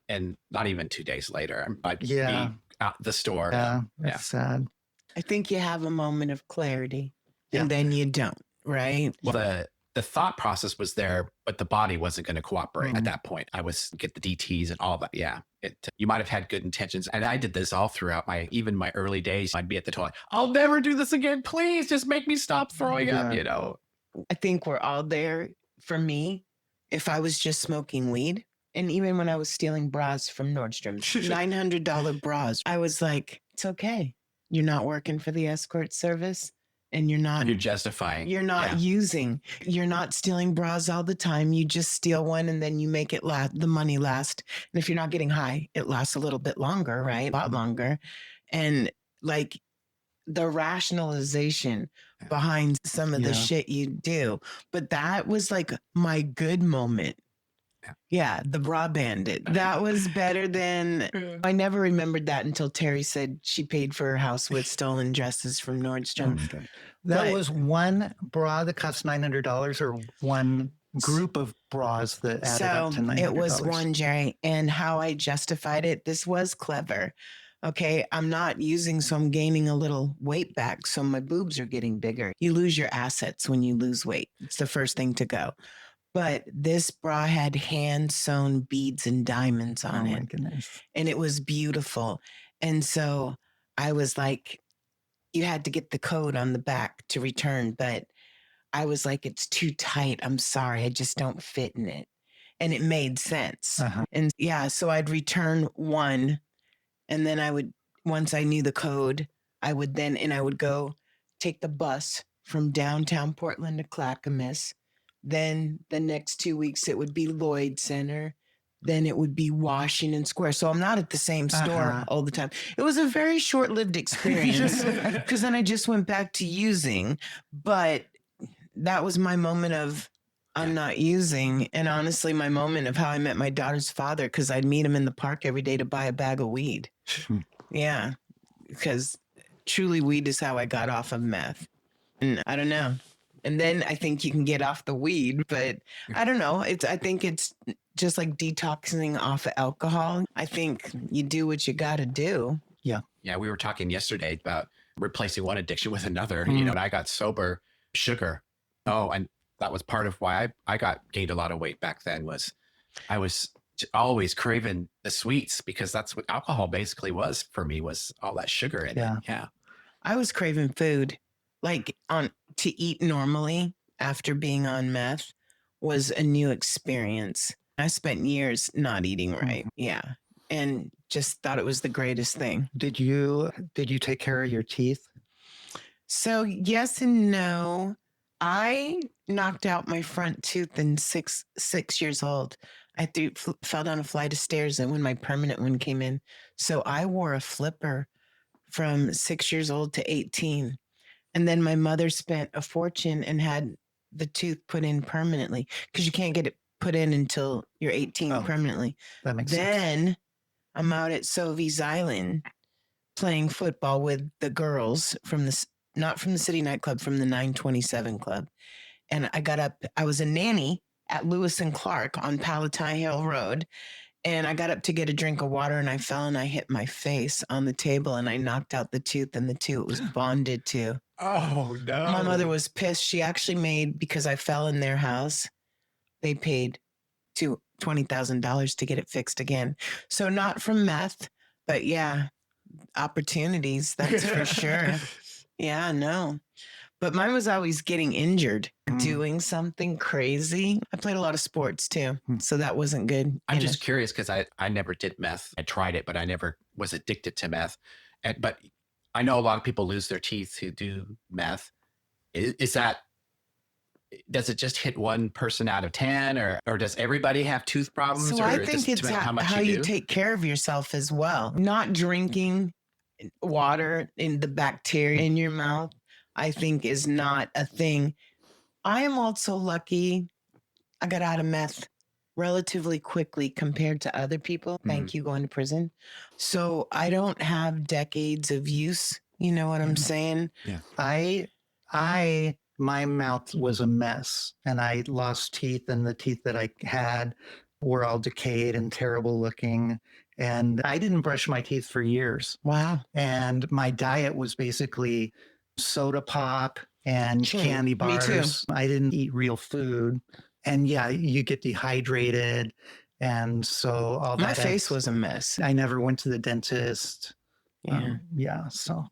S5: and not even 2 days later, I'd be out the store.
S6: Yeah, that's sad.
S2: I think you have a moment of clarity, and then you don't, right?
S5: Well, the thought process was there, but the body wasn't going to cooperate at that point. I was get the DTs and all that. Yeah. You might have had good intentions. And I did this all throughout even my early days. I'd be at the toilet. I'll never do this again. Please just make me stop throwing up, you know.
S2: I think we're all there. For me, if I was just smoking weed, and even when I was stealing bras from Nordstrom's, $900 bras, I was like, it's okay. You're not working for the escort service, and
S5: you're justifying.
S2: You're not you're not stealing bras all the time. You just steal one and then you make it the money last. And if you're not getting high, it lasts a little bit longer, right? A lot longer. And like the rationalization behind some of the shit you do. But that was like my good moment. Yeah, the bra bandit. That was better than... I never remembered that until Terry said she paid for her house with stolen dresses from Nordstrom.
S6: That was one bra that cost $900, or one group of bras that added up to $900.
S2: It was one, Jerry. And how I justified it, this was clever. Okay, I'm not using, so I'm gaining a little weight back, so my boobs are getting bigger. You lose your assets when you lose weight. It's the first thing to go. But this bra had hand-sewn beads and diamonds on it. Oh, my goodness. And it was beautiful. And so I was like, you had to get the code on the back to return. But I was like, it's too tight. I'm sorry. I just don't fit in it. And it made sense. And yeah, so I'd return one. And then I would, once I knew the code, I would go take the bus from downtown Portland to Clackamas. Then the next 2 weeks, it would be Lloyd Center. Then it would be Washington Square. So I'm not at the same store all the time. It was a very short-lived experience because then I just went back to using. But that was my moment of I'm not using. And honestly, my moment of how I met my daughter's father, because I'd meet him in the park every day to buy a bag of weed. Yeah, because truly weed is how I got off of meth. And I don't know. And then I think you can get off the weed, but I don't know. I think it's just like detoxing off of alcohol. I think you do what you got to do.
S5: Yeah, we were talking yesterday about replacing one addiction with another. You know, and I got sober, sugar. Oh, and that was part of why I gained a lot of weight back then. Was I was always craving the sweets because that's what alcohol basically was for me, was all that sugar in it. Yeah,
S2: I was craving food, like to eat normally after being on meth was a new experience. I spent years not eating right. Yeah. And just thought it was the greatest thing.
S6: Did you take care of your teeth?
S2: So yes and no. I knocked out my front tooth in six years old. I fell down a flight of stairs and when my permanent one came in. So I wore a flipper from 6 years old to 18. And then my mother spent a fortune and had the tooth put in permanently because you can't get it put in until you're 18 permanently.
S6: That makes sense.
S2: Then I'm out at Sovie's Island playing football with the girls from not from the City Nightclub, from the 927 Club. And I got up, I was a nanny at Lewis and Clark on Palatine Hill Road. And I got up to get a drink of water and I fell and I hit my face on the table and I knocked out the tooth and the tooth was bonded to.
S5: Oh, no.
S2: My mother was pissed. She actually made, because I fell in their house, they paid $20,000 to get it fixed again. So not from meth, but yeah, opportunities, that's for sure. Yeah, no. But mine was always getting injured, doing something crazy. I played a lot of sports too, so that wasn't good.
S5: I'm just curious because I never did meth. I tried it, but I never was addicted to meth. But I know a lot of people lose their teeth who do meth. Does it just hit one person out of 10 or does everybody have tooth problems?
S2: So
S5: or
S2: I think it's how you take care of yourself as well. Not drinking water in the bacteria in your mouth, I think is not a thing. I am also lucky I got out of meth relatively quickly compared to other people. Thank you, going to prison. So I don't have decades of use. You know what I'm saying?
S6: Yeah. My mouth was a mess and I lost teeth, and the teeth that I had were all decayed and terrible looking. And I didn't brush my teeth for years.
S2: Wow.
S6: And my diet was basically soda pop and candy bars.
S2: Me too.
S6: I didn't eat real food. And yeah, you get dehydrated. And so all that.
S2: My face was a mess.
S6: I never went to the dentist.
S2: Yeah.
S6: So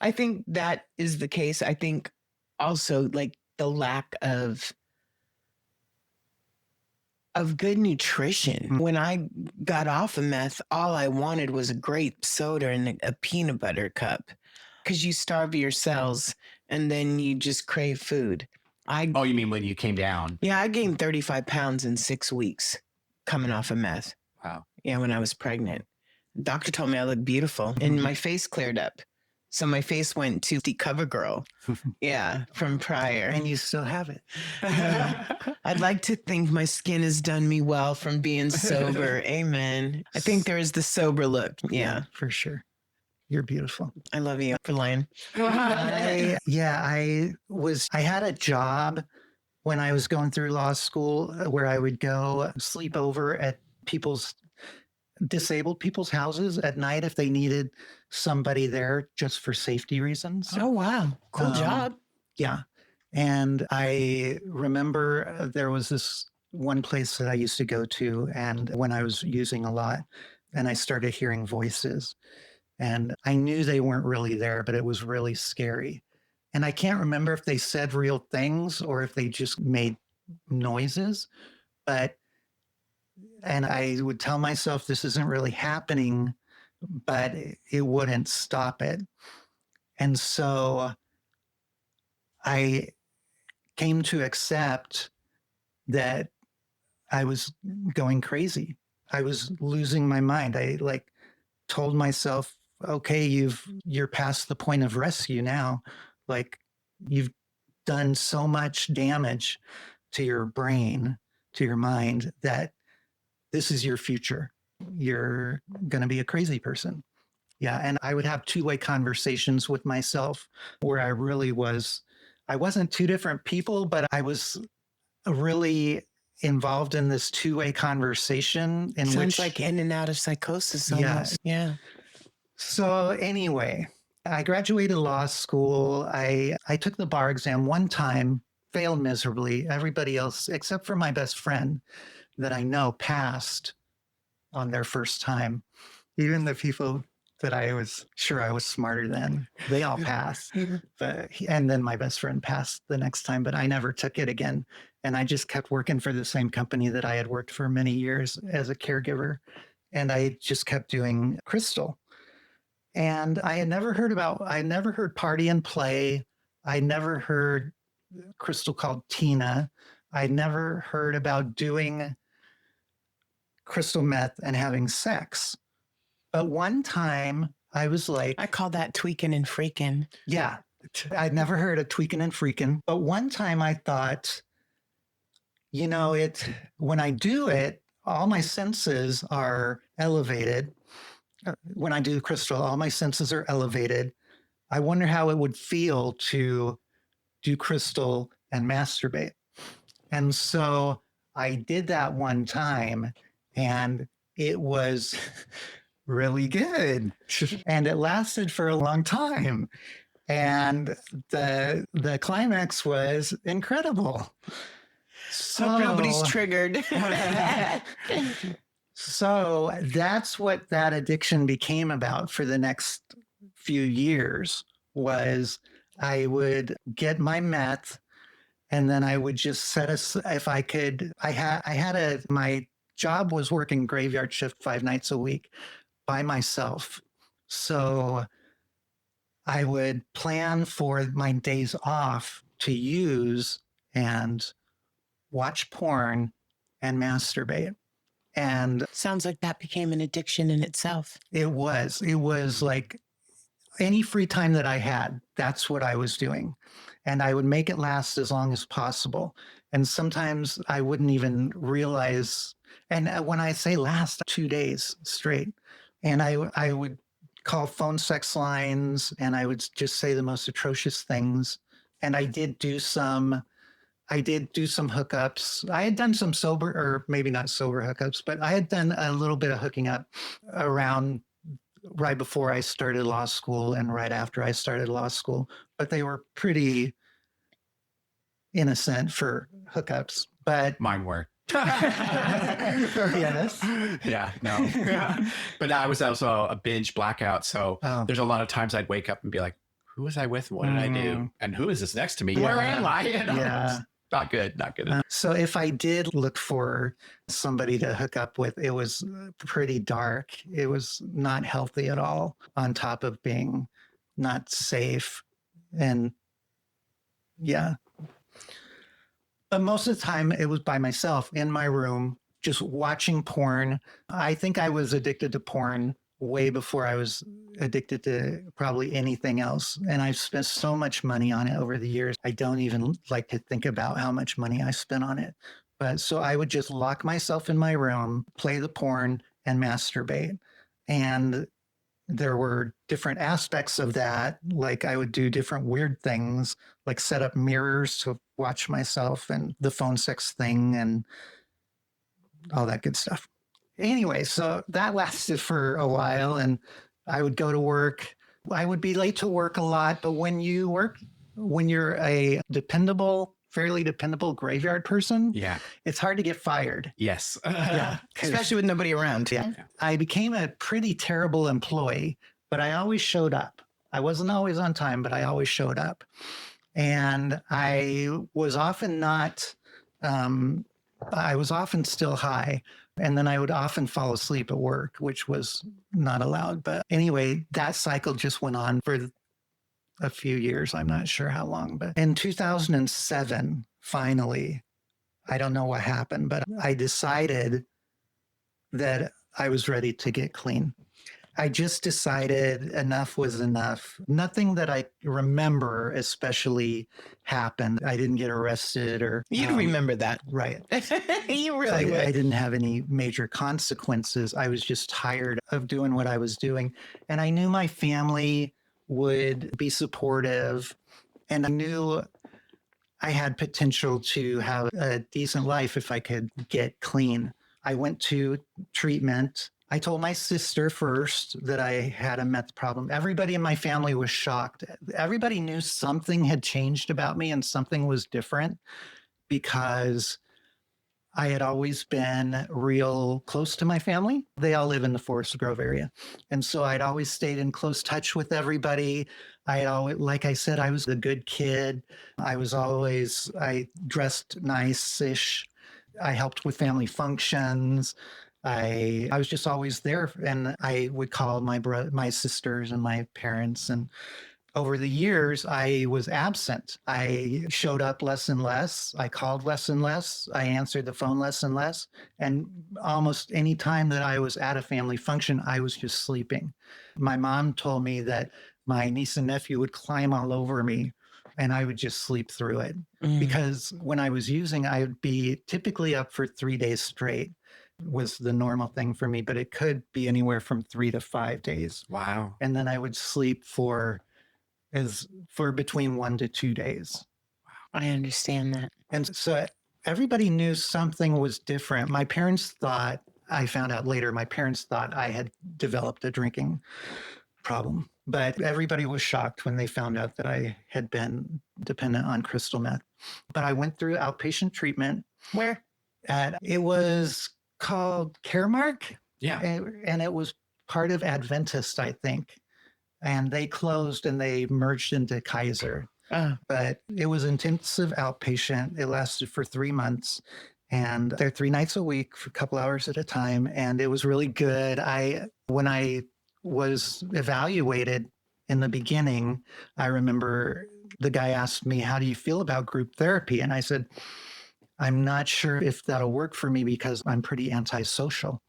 S2: I think that is the case. I think also like the lack of good nutrition. When I got off of meth, all I wanted was a grape soda and a peanut butter cup because you starve your cells and then you just crave food.
S5: Oh, you mean when you came down?
S2: Yeah, I gained 35 pounds in 6 weeks coming off of meth.
S5: Wow.
S2: Yeah, when I was pregnant. The doctor told me I looked beautiful and my face cleared up. So my face went to the cover girl. Yeah, from prior.
S6: And you still have it.
S2: I'd like to think my skin has done me well from being sober. Amen. I think there is the sober look. Yeah,
S6: for sure. You're beautiful.
S2: I love you for lying.
S6: I had a job when I was going through law school where I would go sleep over at disabled people's houses at night if they needed somebody there just for safety reasons.
S2: Oh, wow. Cool job.
S6: Yeah. And I remember there was this one place that I used to go to, and when I was using a lot, and I started hearing voices, and I knew they weren't really there, but it was really scary. And I can't remember if they said real things or if they just made noises, and I would tell myself this isn't really happening, but it wouldn't stop it. And so I came to accept that I was going crazy. I was losing my mind. I like told myself, okay, you're past the point of rescue now. Like you've done so much damage to your brain, to your mind, that this is your future. You're going to be a crazy person. Yeah. And I would have two-way conversations with myself where I wasn't two different people, but I was really involved in this two-way conversation
S2: Sounds like in and out of psychosis almost. Yeah.
S6: So anyway, I graduated law school. I took the bar exam one time, failed miserably. Everybody else, except for my best friend that I know, passed on their first time. Even the people that I was sure I was smarter than, they all passed. And then my best friend passed the next time, but I never took it again. And I just kept working for the same company that I had worked for many years as a caregiver. And I just kept doing crystal. And I had never heard party and play. I never heard crystal called Tina. I never heard about doing crystal meth and having sex. But one time I was like,
S2: I call that tweaking and freaking.
S6: yeah, I'd never heard of tweaking and freaking. But one time I thought, when I do it, all my senses are elevated. When I do crystal, all my senses are elevated. I wonder how it would feel to do crystal and masturbate. And so I did that one time, and it was really good. And it lasted for a long time. And the climax was incredible.
S2: So nobody's triggered.
S6: So that's what that addiction became about for the next few years. Was I would get my meth, and then I would just if I could, my job was working graveyard shift 5 nights a week by myself. So I would plan for my days off to use and watch porn and masturbate. And
S2: sounds like that became an addiction in itself.
S6: It was like any free time that I had, that's what I was doing. And I would make it last as long as possible. And sometimes I wouldn't even realize. And when I say last, 2 days straight. And I would call phone sex lines, and I would just say the most atrocious things. And I did do some hookups. I had done some sober, or maybe not sober hookups, but I had done a little bit of hooking up around right before I started law school and right after I started law school. But they were pretty innocent for hookups. But
S5: Mine were.
S6: yes.
S5: Yeah, no. Yeah. But I was also a binge blackout. So there's a lot of times I'd wake up and be like, who was I with? What did I do? And who is this next to me?
S6: Yeah.
S5: Where am I?
S6: Yeah.
S5: Not good.
S6: So if I did look for somebody to hook up with, it was pretty dark. It was not healthy at all, on top of being not safe. And yeah. But most of the time it was by myself in my room, just watching porn. I think I was addicted to porn way before I was addicted to probably anything else. And I've spent so much money on it over the years. I don't even like to think about how much money I spent on it. But so I would just lock myself in my room, play the porn, and masturbate. And there were different aspects of that. Like I would do different weird things, like set up mirrors to watch myself, and the phone sex thing and all that good stuff. Anyway, so that lasted for a while, and I would go to work. I would be late to work a lot, but when you're a fairly dependable graveyard person,
S5: Yeah.
S6: it's hard to get fired.
S5: Yes.
S6: Yeah,
S2: Especially with nobody around.
S6: yeah. I became a pretty terrible employee, but I always showed up. I wasn't always on time, but I always showed up. And I was often still high. And then I would often fall asleep at work, which was not allowed. But anyway, that cycle just went on for a few years. I'm not sure how long, but in 2007, finally, I don't know what happened, but I decided that I was ready to get clean. I just decided enough was enough. Nothing that I remember especially happened. I didn't get arrested or
S4: You'd remember that.
S6: right.
S4: You really would.
S6: I didn't have any major consequences. I was just tired of doing what I was doing. And I knew my family would be supportive. And I knew I had potential to have a decent life if I could get clean. I went to treatment. I told my sister first that I had a meth problem. Everybody in my family was shocked. Everybody knew something had changed about me and something was different because I had always been real close to my family. They all live in the Forest Grove area. And so I'd always stayed in close touch with everybody. I had always, like I said, I was a good kid. I dressed nice-ish. I helped with family functions. I was just always there, and I would call my sisters and my parents. And over the years, I was absent. I showed up less and less. I called less and less. I answered the phone less and less. And almost any time that I was at a family function, I was just sleeping. My mom told me that my niece and nephew would climb all over me, and I would just sleep through it. Because when I was using, I would be typically up for 3 days straight. Was the normal thing for me, but it could be anywhere from 3 to 5 days.
S5: Wow.
S6: And then I would sleep for between 1 to 2 days.
S4: I understand that.
S6: And so everybody knew something was different. My parents thought, I found out later, my parents thought I had developed a drinking problem. But everybody was shocked when they found out that I had been dependent on crystal meth. But I went through outpatient treatment.
S4: Where?
S6: It was called Caremark.
S5: Yeah.
S6: And it was part of Adventist, I think. And they closed and they merged into Kaiser. But it was intensive outpatient. It lasted for 3 months. And they're 3 nights a week for a couple hours at a time. And it was really good. When I was evaluated in the beginning, I remember the guy asked me, "How do you feel about group therapy?" And I said, "I'm not sure if that'll work for me because I'm pretty antisocial."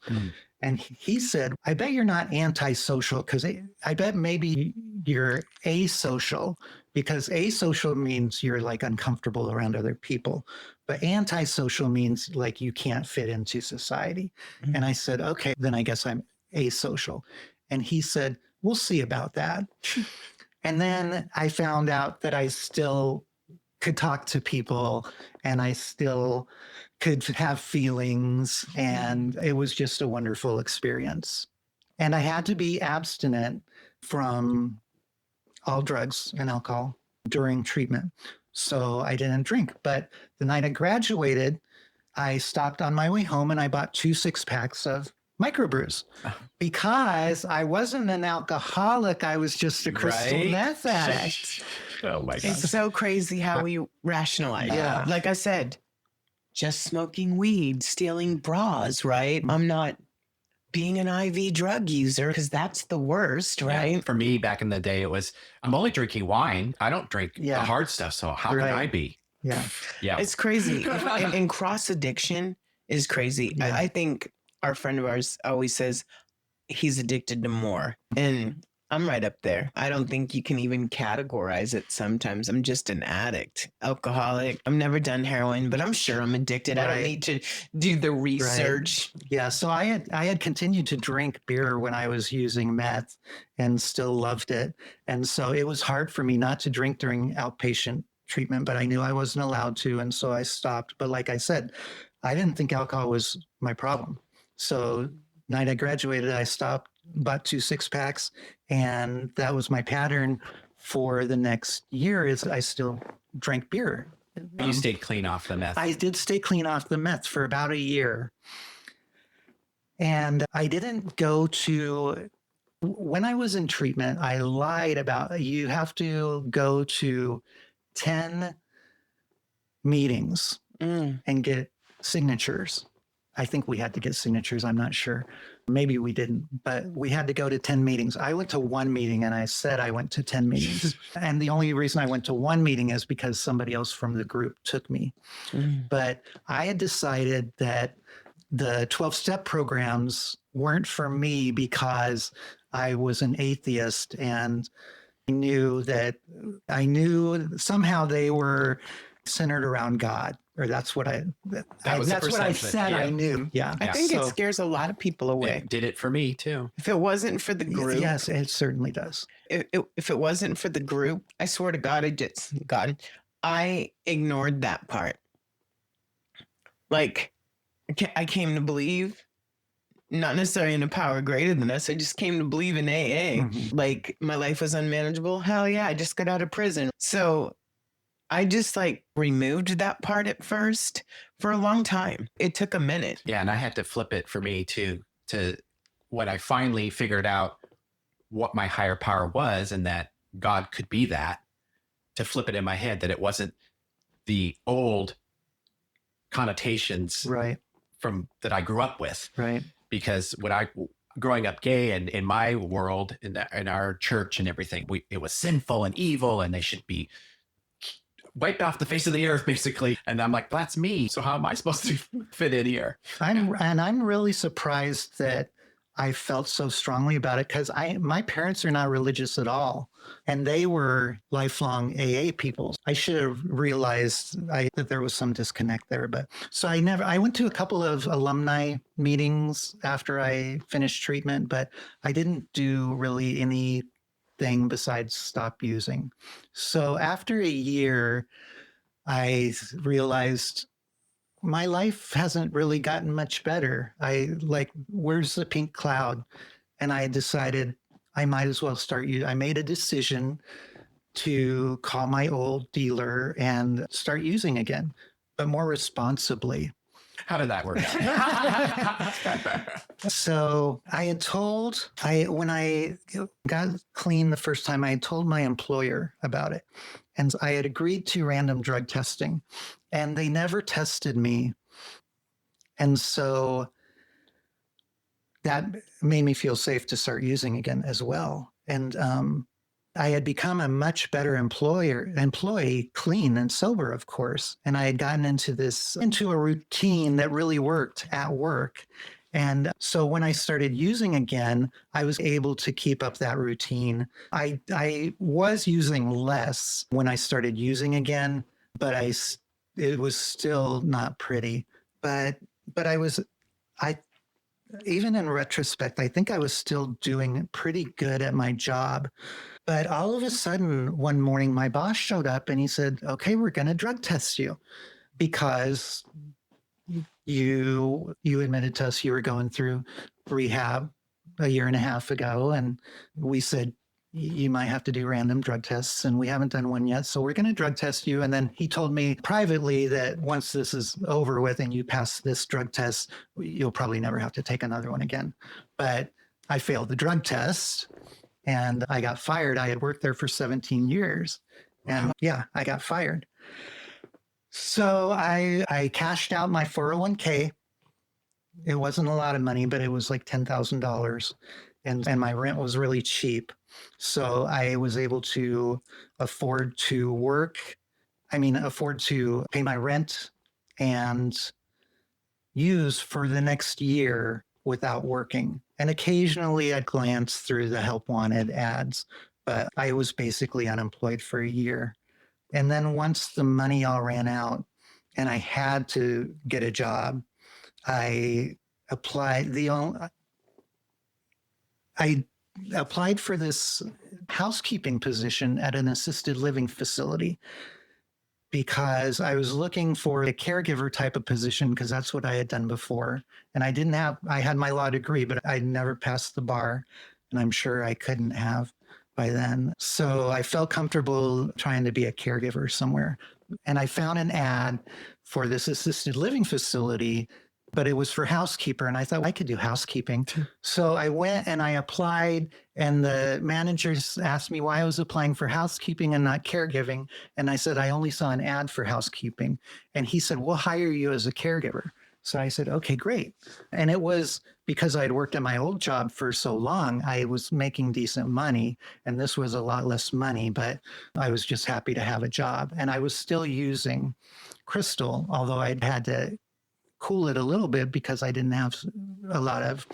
S6: And he said, "I bet you're not antisocial because I bet maybe you're asocial, because asocial means you're like uncomfortable around other people. But antisocial means like you can't fit into society." And I said, "Okay, then I guess I'm asocial." And he said, "We'll see about that." And then I found out that I still could talk to people and I still could have feelings. And it was just a wonderful experience. And I had to be abstinent from all drugs and alcohol during treatment. So I didn't drink. But the night I graduated, I stopped on my way home and I bought 2 6-packs of microbrews because I wasn't an alcoholic. I was just a crystal meth addict.
S5: Oh my God.
S4: It's so crazy how we rationalize.
S6: Yeah.
S4: Like I said, just smoking weed, stealing bras, right? I'm not being an IV drug user because that's the worst, right?
S5: Yeah. For me, back in the day, it was, I'm only drinking wine. I don't drink the hard stuff. So how can I be?
S6: Yeah.
S4: It's crazy. and cross addiction is crazy.
S6: Yeah.
S4: I think our friend of ours always says he's addicted to more. And I'm right up there. I don't think you can even categorize it sometimes. I'm just an addict, alcoholic. I've never done heroin, but I'm sure I'm addicted. I don't need to do the research.
S6: Yeah. So I had continued to drink beer when I was using meth and still loved it. And so it was hard for me not to drink during outpatient treatment, but I knew I wasn't allowed to. And so I stopped. But like I said, I didn't think alcohol was my problem. So night I graduated, I stopped, bought 2 6-packs, and that was my pattern for the next year. Is I still drank beer.
S5: You stayed clean off the meth.
S6: I did stay clean off the meth for about a year. And I didn't go to, when I was in treatment, I lied about, you have to go to 10 meetings and get signatures. I think we had to get signatures. I'm not sure. Maybe we didn't, but we had to go to 10 meetings. I went to one meeting and I said I went to 10 meetings. And the only reason I went to one meeting is because somebody else from the group took me. But I had decided that the 12-step programs weren't for me because I was an atheist, and I knew somehow they were centered around God, or that's what I said. I knew. Yeah.
S4: I think it scares a lot of people away.
S5: It did it for me too.
S4: If it wasn't for the group.
S6: Yes, it certainly does.
S4: If it wasn't for the group, I swear to God, I ignored that part. Like, I came to believe, not necessarily in a power greater than us. I just came to believe in AA. Like, my life was unmanageable. Hell yeah, I just got out of prison. So I just removed that part at first for a long time. It took a minute.
S5: Yeah, and I had to flip it for me to when I finally figured out what my higher power was and that God could be that, to flip it in my head that it wasn't the old connotations from that I grew up with.
S6: Right.
S5: Because growing up gay and in my world, in our church and everything, it was sinful and evil and they should be wiped off the face of the earth, basically. And I'm like, that's me. So how am I supposed to fit in here?
S6: I'm really surprised that I felt so strongly about it, because my parents are not religious at all, and they were lifelong AA people. I should have realized that there was some disconnect there. But so I went to a couple of alumni meetings after I finished treatment, but I didn't do really anything besides stop using. So after a year, I realized my life hasn't really gotten much better. Where's the pink cloud? And I decided I might as well I made a decision to call my old dealer and start using again, but more responsibly.
S5: How did that work?
S6: So when I got clean the first time, I had told my employer about it. And I had agreed to random drug testing, and they never tested me. And so that made me feel safe to start using again as well. And I had become a much better employee, clean and sober, of course. And I had gotten into a routine that really worked at work. And so when I started using again, I was able to keep up that routine. I was using less when I started using again, but it was still not pretty. But even in retrospect, I think I was still doing pretty good at my job. But all of a sudden, one morning, my boss showed up and he said, okay, we're going to drug test you because you admitted to us you were going through rehab a year and a half ago. And we said, you might have to do random drug tests, and we haven't done one yet. So we're going to drug test you. And then he told me privately that once this is over with and you pass this drug test, you'll probably never have to take another one again. But I failed the drug test and I got fired. I had worked there for 17 years. And yeah, I got fired. So I cashed out my 401k. It wasn't a lot of money, but it was like $10,000. And my rent was really cheap. So I was able to afford to pay my rent and use for the next year without working. And occasionally I'd glance through the help wanted ads, but I was basically unemployed for a year. And then once the money all ran out and I had to get a job, I applied for this housekeeping position at an assisted living facility because I was looking for a caregiver type of position because that's what I had done before. And I had my law degree, but I'd never passed the bar, and I'm sure I couldn't have by then. So I felt comfortable trying to be a caregiver somewhere. And I found an ad for this assisted living facility, but it was for housekeeper. And I thought I could do housekeeping. So I went and I applied, and the managers asked me why I was applying for housekeeping and not caregiving. And I said, I only saw an ad for housekeeping. And he said, we'll hire you as a caregiver. So I said, okay, great. And it was because I'd worked at my old job for so long, I was making decent money. And this was a lot less money, but I was just happy to have a job. And I was still using crystal, although I'd had to cool it a little bit because I didn't have a lot of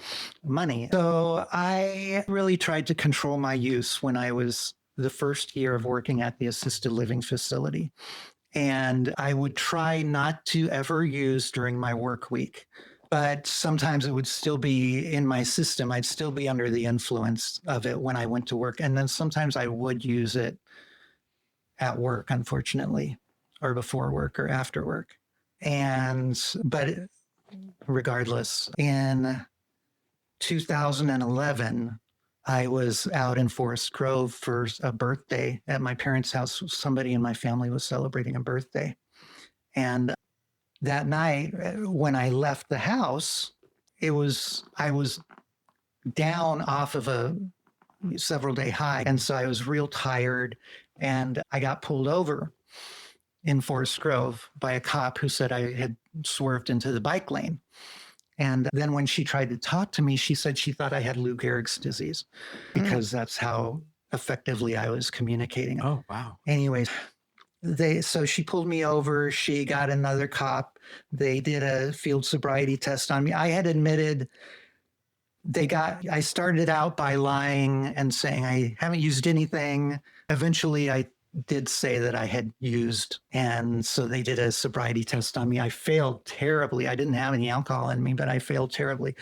S6: money. So I really tried to control my use when I was the first year of working at the assisted living facility. And I would try not to ever use during my work week. But sometimes it would still be in my system. I'd still be under the influence of it when I went to work. And then sometimes I would use it at work, unfortunately, or before work or after work. But regardless, in 2011, I was out in Forest Grove for a birthday at my parents' house. Somebody in my family was celebrating a birthday. And that night, when I left the house, I was down off of a several day high. And so I was real tired, and I got pulled over in Forest Grove by a cop who said I had swerved into the bike lane. And then when she tried to talk to me, she said she thought I had Lou Gehrig's disease because that's how effectively I was communicating.
S5: Oh, wow.
S6: Anyways, so she pulled me over. She got another cop. They did a field sobriety test on me. I had admitted I started out by lying and saying I haven't used anything. Eventually, I did say that I had used. And so they did a sobriety test on me. I failed terribly. I didn't have any alcohol in me, but I failed terribly.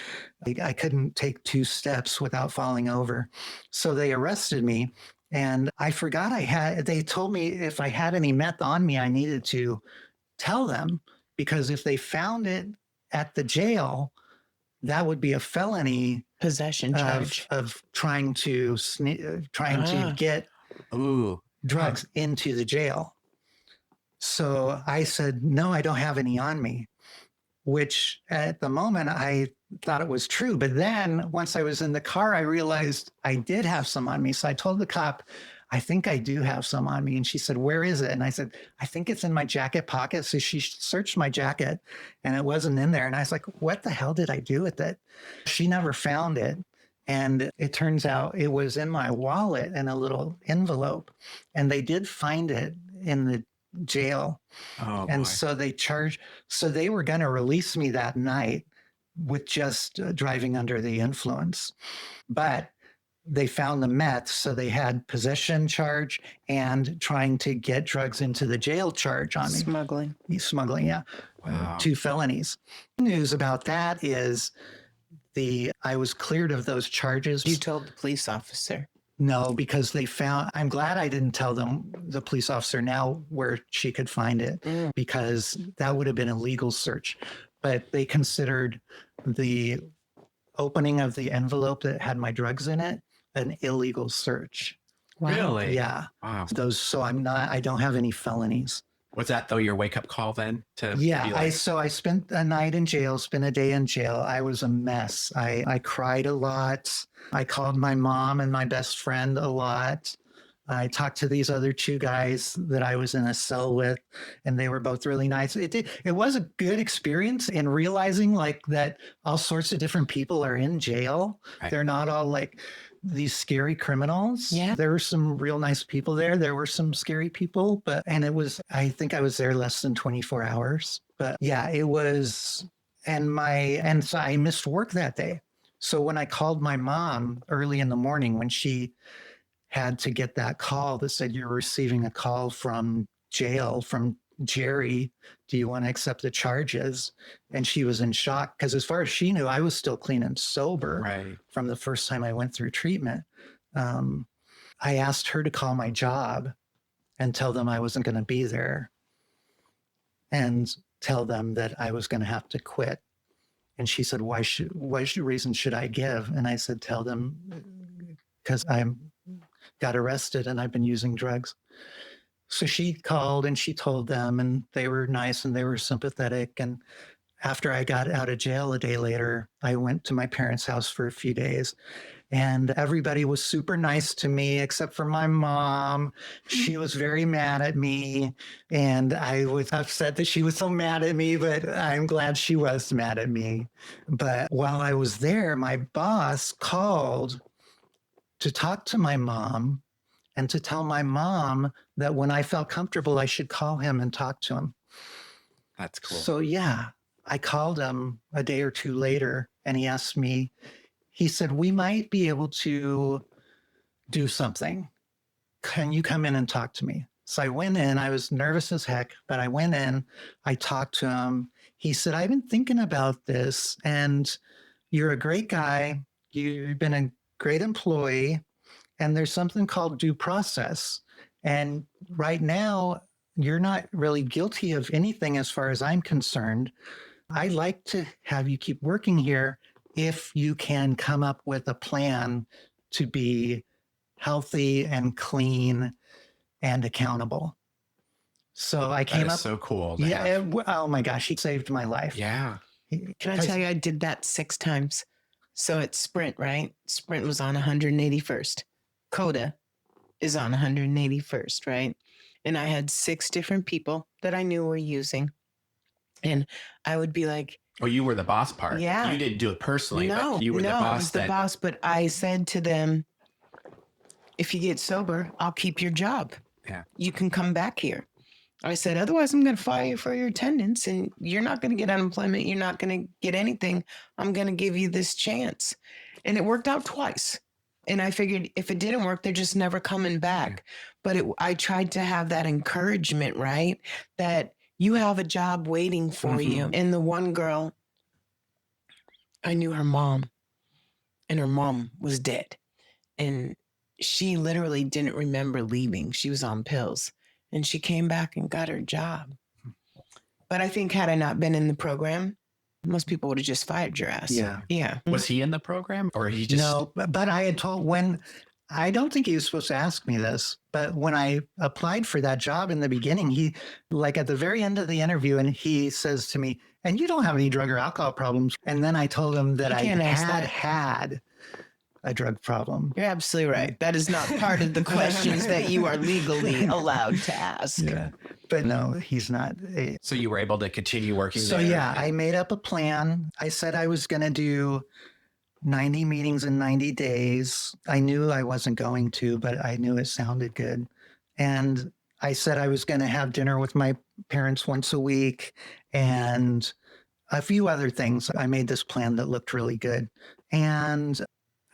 S6: I couldn't take 2 steps without falling over. So they arrested me. And I forgot they told me if I had any meth on me, I needed to tell them, because if they found it at the jail, that would be a felony
S4: Possession charge
S6: of trying to get drugs into the jail. So I said, no, I don't have any on me, which at the moment I thought it was true. But then once I was in the car, I realized I did have some on me. So I told the cop, I think I do have some on me. And she said, where is it? And I said, I think it's in my jacket pocket. So she searched my jacket and it wasn't in there. And I was like, what the hell did I do with it? She never found it. And it turns out it was in my wallet in a little envelope. And they did find it in the jail.
S5: Oh,
S6: and
S5: boy.
S6: So they were going to release me that night with just driving under the influence. But they found the meth. So they had possession charge and trying to get drugs into the jail charge on me. Smuggling, yeah.
S5: Wow.
S6: 2 felonies. News about that is I was cleared of those charges.
S4: You told the police officer?
S6: No, because I'm glad I didn't tell the police officer now where she could find it, because that would have been a legal search. But they considered the opening of the envelope that had my drugs in it an illegal search.
S4: Wow.
S5: Really?
S6: Yeah.
S5: Wow.
S6: So I don't have any felonies.
S5: Was that though your wake up call then?
S6: I spent a night in jail, spent a day in jail. I was a mess. I cried a lot. I called my mom and my best friend a lot. I talked to these other 2 guys that I was in a cell with, and they were both really nice. It was a good experience in realizing that all sorts of different people are in jail. Right. They're not all like these scary criminals.
S4: Yeah.
S6: There were some real nice people there. There were some scary people, I think I was there less than 24 hours. But yeah, it was, and so I missed work that day. So when I called my mom early in the morning, when she had to get that call that said, you're receiving a call from jail, from Jerry, do you want to accept the charges? And she was in shock because as far as she knew, I was still clean and sober from the first time I went through treatment. I asked her to call my job and tell them I wasn't going to be there and tell them that I was going to have to quit. And she said, what reason should I give? And I said, tell them because I got arrested and I've been using drugs. So she called and she told them, and they were nice and they were sympathetic. And after I got out of jail a day later, I went to my parents' house for a few days. And everybody was super nice to me, except for my mom. She was very mad at me. And I was upset that she was so mad at me, but I'm glad she was mad at me. But while I was there, my boss called to talk to my mom and to tell my mom that when I felt comfortable, I should call him and talk to him.
S5: That's cool.
S6: So, yeah, I called him a day or two later and he asked me, he said, we might be able to do something. Can you come in and talk to me? So I went in. I was nervous as heck, but I went in. I talked to him. He said, I've been thinking about this and you're a great guy. You've been a great employee. And there's something called due process. And right now, you're not really guilty of anything as far as I'm concerned. I'd like to have you keep working here if you can come up with a plan to be healthy and clean and accountable. So I came up.
S5: So cool.
S6: Yeah. Oh my gosh, he saved my life.
S5: Yeah.
S2: Can I tell you, I did that 6 times. So it's Sprint, right? Sprint was on 181st. Coda is on 181st, right? And I had 6 different people that I knew were using. And I would be like,
S5: Oh, you were the boss part.
S2: Yeah.
S5: You didn't do it personally.
S2: no,
S5: But you were the
S2: I
S5: boss.
S2: was the boss. But I said to them, if you get sober, I'll keep your job.
S5: Yeah.
S2: You can come back here. I said, otherwise I'm going to fire you for your attendance and you're not going to get unemployment. You're not going to get anything. I'm going to give you this chance. And it worked out twice. And I figured if it didn't work, they're just never coming back. But I tried to have that encouragement, right? That you have a job waiting for you. And the one girl, I knew her mom, and her mom was dead. And she literally didn't remember leaving. She was on pills. And she came back and got her job. But I think had I not been in the program, most people would have just fired your ass.
S6: Yeah.
S2: Yeah.
S5: Was he in the program or he just?
S6: No, but I had told I don't think he was supposed to ask me this, but when I applied for that job in the beginning, he, like at the very end of the interview, and he says to me, and you don't have any drug or alcohol problems. And then I told him that I had a drug problem.
S2: You're absolutely right. That is not part of the questions that you are legally allowed to ask.
S6: Yeah. But no, he's not.
S5: So you were able to continue working
S6: So
S5: there.
S6: yeah, I made up a plan. I said I was going to do 90 meetings in 90 days. I knew I wasn't going to, but I knew it sounded good. And I said I was going to have dinner with my parents once a week and a few other things. I made this plan that looked really good. And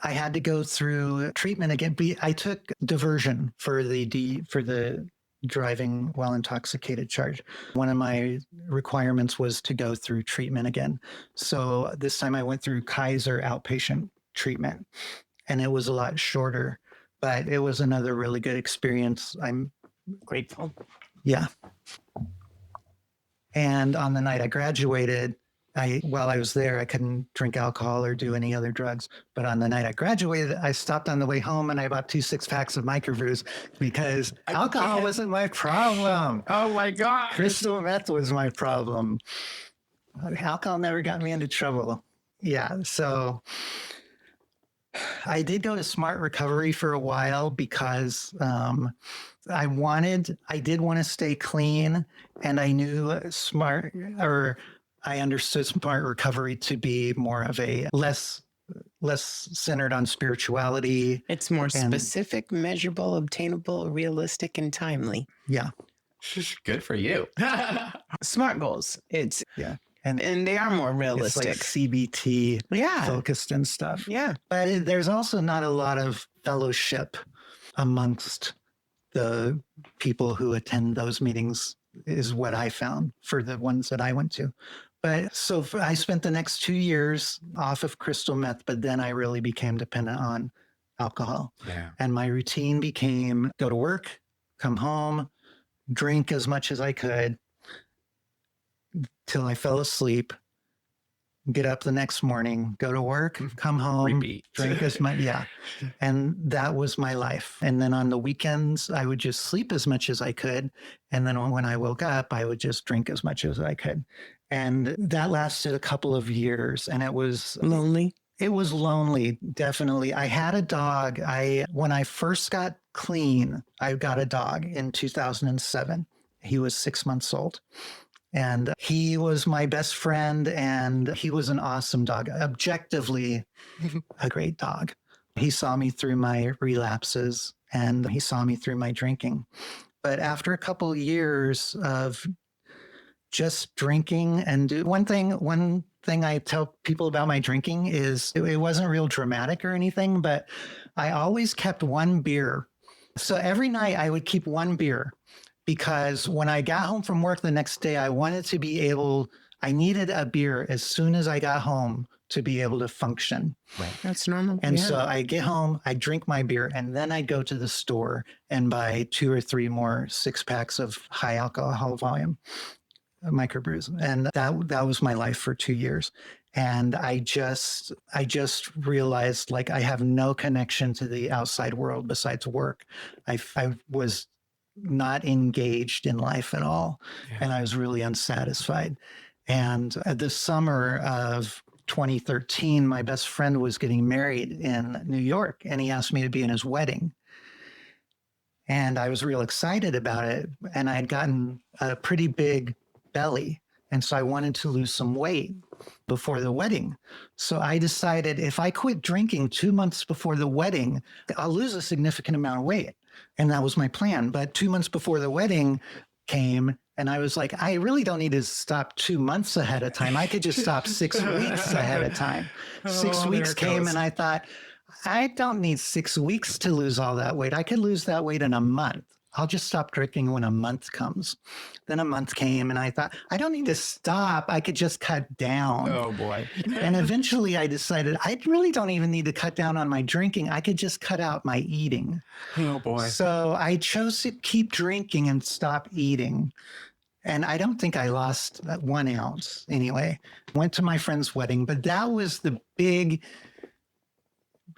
S6: I had to go through treatment again. I took diversion for the driving while intoxicated charge. One of my requirements was to go through treatment again. So this time I went through Kaiser outpatient treatment, and it was a lot shorter, but it was another really good experience. I'm
S2: Grateful.
S6: Yeah. And on the night I graduated, while I was there, I couldn't drink alcohol or do any other drugs. But on the night I graduated, I stopped on the way home and I bought 2 6-packs of microbrews because alcohol wasn't my problem.
S5: Oh my God.
S6: Crystal meth was my problem. Alcohol never got me into trouble. Yeah. So I did go to Smart Recovery for a while because I did want to stay clean, and I knew I understood Smart Recovery to be more of a less centered on spirituality.
S2: It's more specific, measurable, obtainable, realistic, and timely.
S6: Yeah.
S5: Good for you.
S2: SMART goals. It's
S6: Yeah.
S2: and they are more realistic.
S6: It's like CBT focused and stuff.
S2: Yeah.
S6: But there's also not a lot of fellowship amongst the people who attend those meetings, is what I found for the ones that I went to. But so I spent the next 2 years off of crystal meth, but then I really became dependent on alcohol.
S5: Yeah.
S6: And my routine became go to work, come home, drink as much as I could till I fell asleep, get up the next morning, go to work, come home,
S5: Repeat.
S6: drink as much. Yeah. And that was my life. And then on the weekends, I would just sleep as much as I could. And then when I woke up, I would just drink as much as I could. And that lasted a couple of years, and it was
S2: Lonely.
S6: It was lonely, definitely. I had a dog. When I first got clean, I got a dog in 2007. He was 6 months old. And he was my best friend, and he was an awesome dog, objectively a great dog. He saw me through my relapses, and he saw me through my drinking. But after a couple of years of just drinking one thing I tell people about my drinking is it wasn't real dramatic or anything, but I always kept one beer. So every night I would keep one beer, because when I got home from work the next day, I needed a beer as soon as I got home to be able to function.
S5: Right.
S2: That's normal.
S6: And so I get home, I drink my beer, and then I go to the store and buy 2 or 3 more 6-packs of high alcohol volume microbrews. And that was my life for 2 years. And I just realized, like, I have no connection to the outside world besides work. I was not engaged in life at all. Yeah. And I was really unsatisfied. And the summer of 2013, my best friend was getting married in New York, and he asked me to be in his wedding. And I was real excited about it. And I had gotten a pretty big belly. And so I wanted to lose some weight before the wedding. So I decided if I quit drinking 2 months before the wedding, I'll lose a significant amount of weight. And that was my plan. But 2 months before the wedding came, and I was like, I really don't need to stop 2 months ahead of time. I could just stop 6 weeks ahead of time. 6 weeks came, and I thought, I don't need 6 weeks to lose all that weight. I could lose that weight in a month. I'll just stop drinking when a month comes. Then a month came, and I thought, I don't need to stop. I could just cut down.
S5: Oh, boy.
S6: And eventually I decided I really don't even need to cut down on my drinking. I could just cut out my eating.
S5: Oh, boy.
S6: So I chose to keep drinking and stop eating. And I don't think I lost 1 ounce anyway. Went to my friend's wedding, but that was the big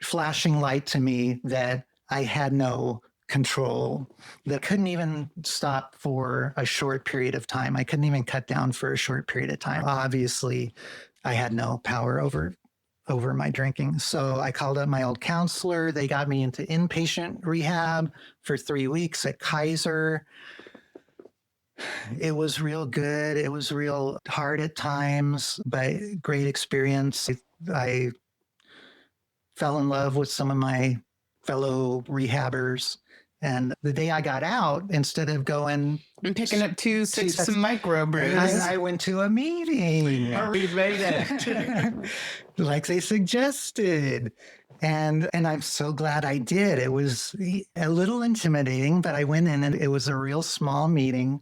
S6: flashing light to me that I had no control, that couldn't even stop for a short period of time. I couldn't even cut down for a short period of time. Obviously, I had no power over my drinking. So I called up my old counselor. They got me into inpatient rehab for 3 weeks at Kaiser. It was real good. It was real hard at times, but great experience. I fell in love with some of my fellow rehabbers. And the day I got out, instead of going
S2: and picking up two sips of microbrews,
S6: I went to a meeting.
S5: We made it.
S6: Like they suggested. And I'm so glad I did. It was a little intimidating, but I went in and it was a real small meeting.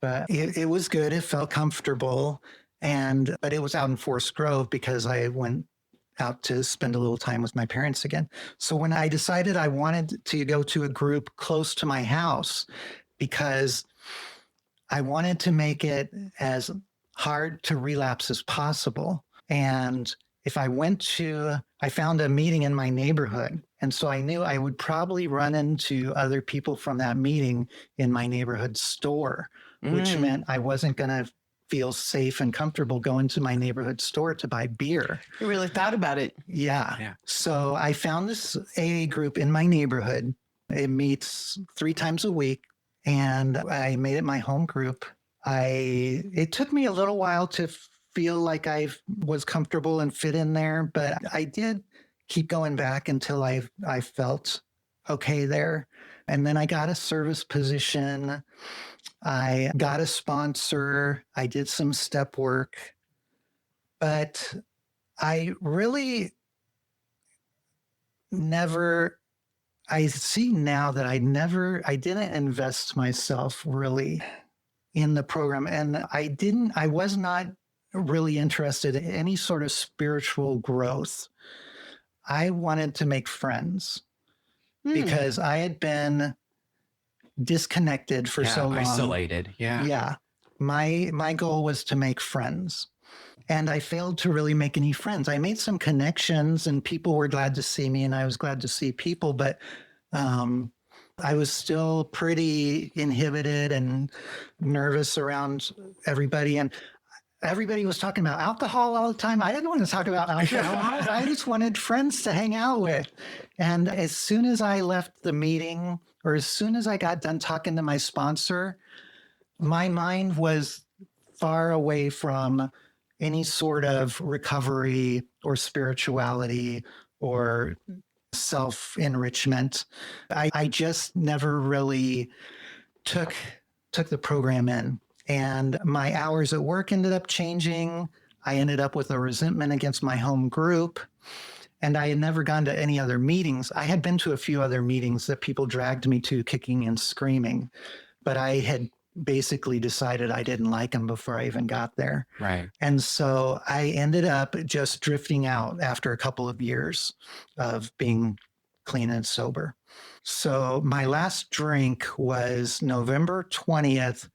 S6: But it was good. It felt comfortable. But it was out in Forest Grove because I went out to spend a little time with my parents again. So when I decided I wanted to go to a group close to my house, because I wanted to make it as hard to relapse as possible. And if I I found a meeting in my neighborhood. And so I knew I would probably run into other people from that meeting in my neighborhood store, which meant I wasn't going to feel safe and comfortable going to my neighborhood store to buy beer.
S2: You really thought about it.
S6: Yeah. So I found this AA group in my neighborhood. It meets 3 times a week, and I made it my home group. It took me a little while to feel like I was comfortable and fit in there, but I did keep going back until I felt okay there. And then I got a service position. I got a sponsor. I did some step work, but I really I see now that I didn't invest myself really in the program. And I was not really interested in any sort of spiritual growth. I wanted to make friends because I had been disconnected for so long.
S5: Isolated. Yeah.
S6: Yeah. My goal was to make friends. And I failed to really make any friends. I made some connections and people were glad to see me and I was glad to see people, but I was still pretty inhibited and nervous around everybody. And everybody was talking about alcohol all the time. I didn't want to talk about alcohol. I just wanted friends to hang out with. And as soon as I left the meeting, or as soon as I got done talking to my sponsor, my mind was far away from any sort of recovery or spirituality or self-enrichment. I just never really took the program in. And my hours at work ended up changing. I ended up with a resentment against my home group. And I had never gone to any other meetings. I had been to a few other meetings that people dragged me to kicking and screaming, but I had basically decided I didn't like them before I even got there.
S5: Right.
S6: And so I ended up just drifting out after a couple of years of being clean and sober. So my last drink was November 20th,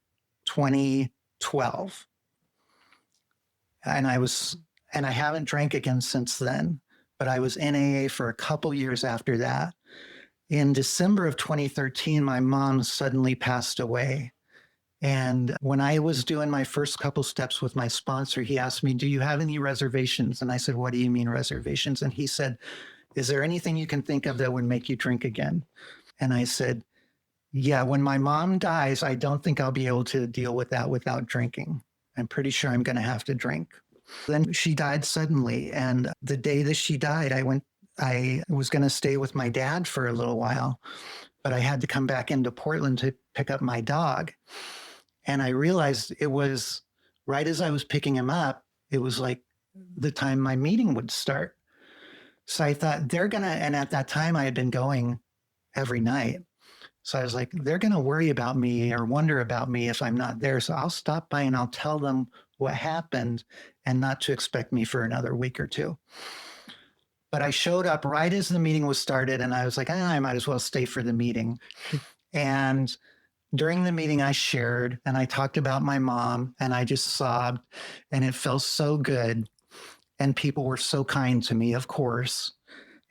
S6: 2012. And I haven't drank again since then, but I was in AA for a couple years after that. In December of 2013, my mom suddenly passed away. And when I was doing my first couple steps with my sponsor, he asked me, do you have any reservations? And I said, what do you mean reservations? And he said, is there anything you can think of that would make you drink again? And I said, yeah, when my mom dies, I don't think I'll be able to deal with that without drinking. I'm pretty sure I'm going to have to drink. Then she died suddenly. And the day that she died, I was going to stay with my dad for a little while, but I had to come back into Portland to pick up my dog. And I realized it was right as I was picking him up, it was like the time my meeting would start. So I thought and at that time I had been going every night. So I was like, they're going to worry about me or wonder about me if I'm not there. So I'll stop by and I'll tell them what happened and not to expect me for another week or two. But I showed up right as the meeting was started and I was like, I might as well stay for the meeting. And during the meeting, I shared and I talked about my mom and I just sobbed and it felt so good. And people were so kind to me, of course.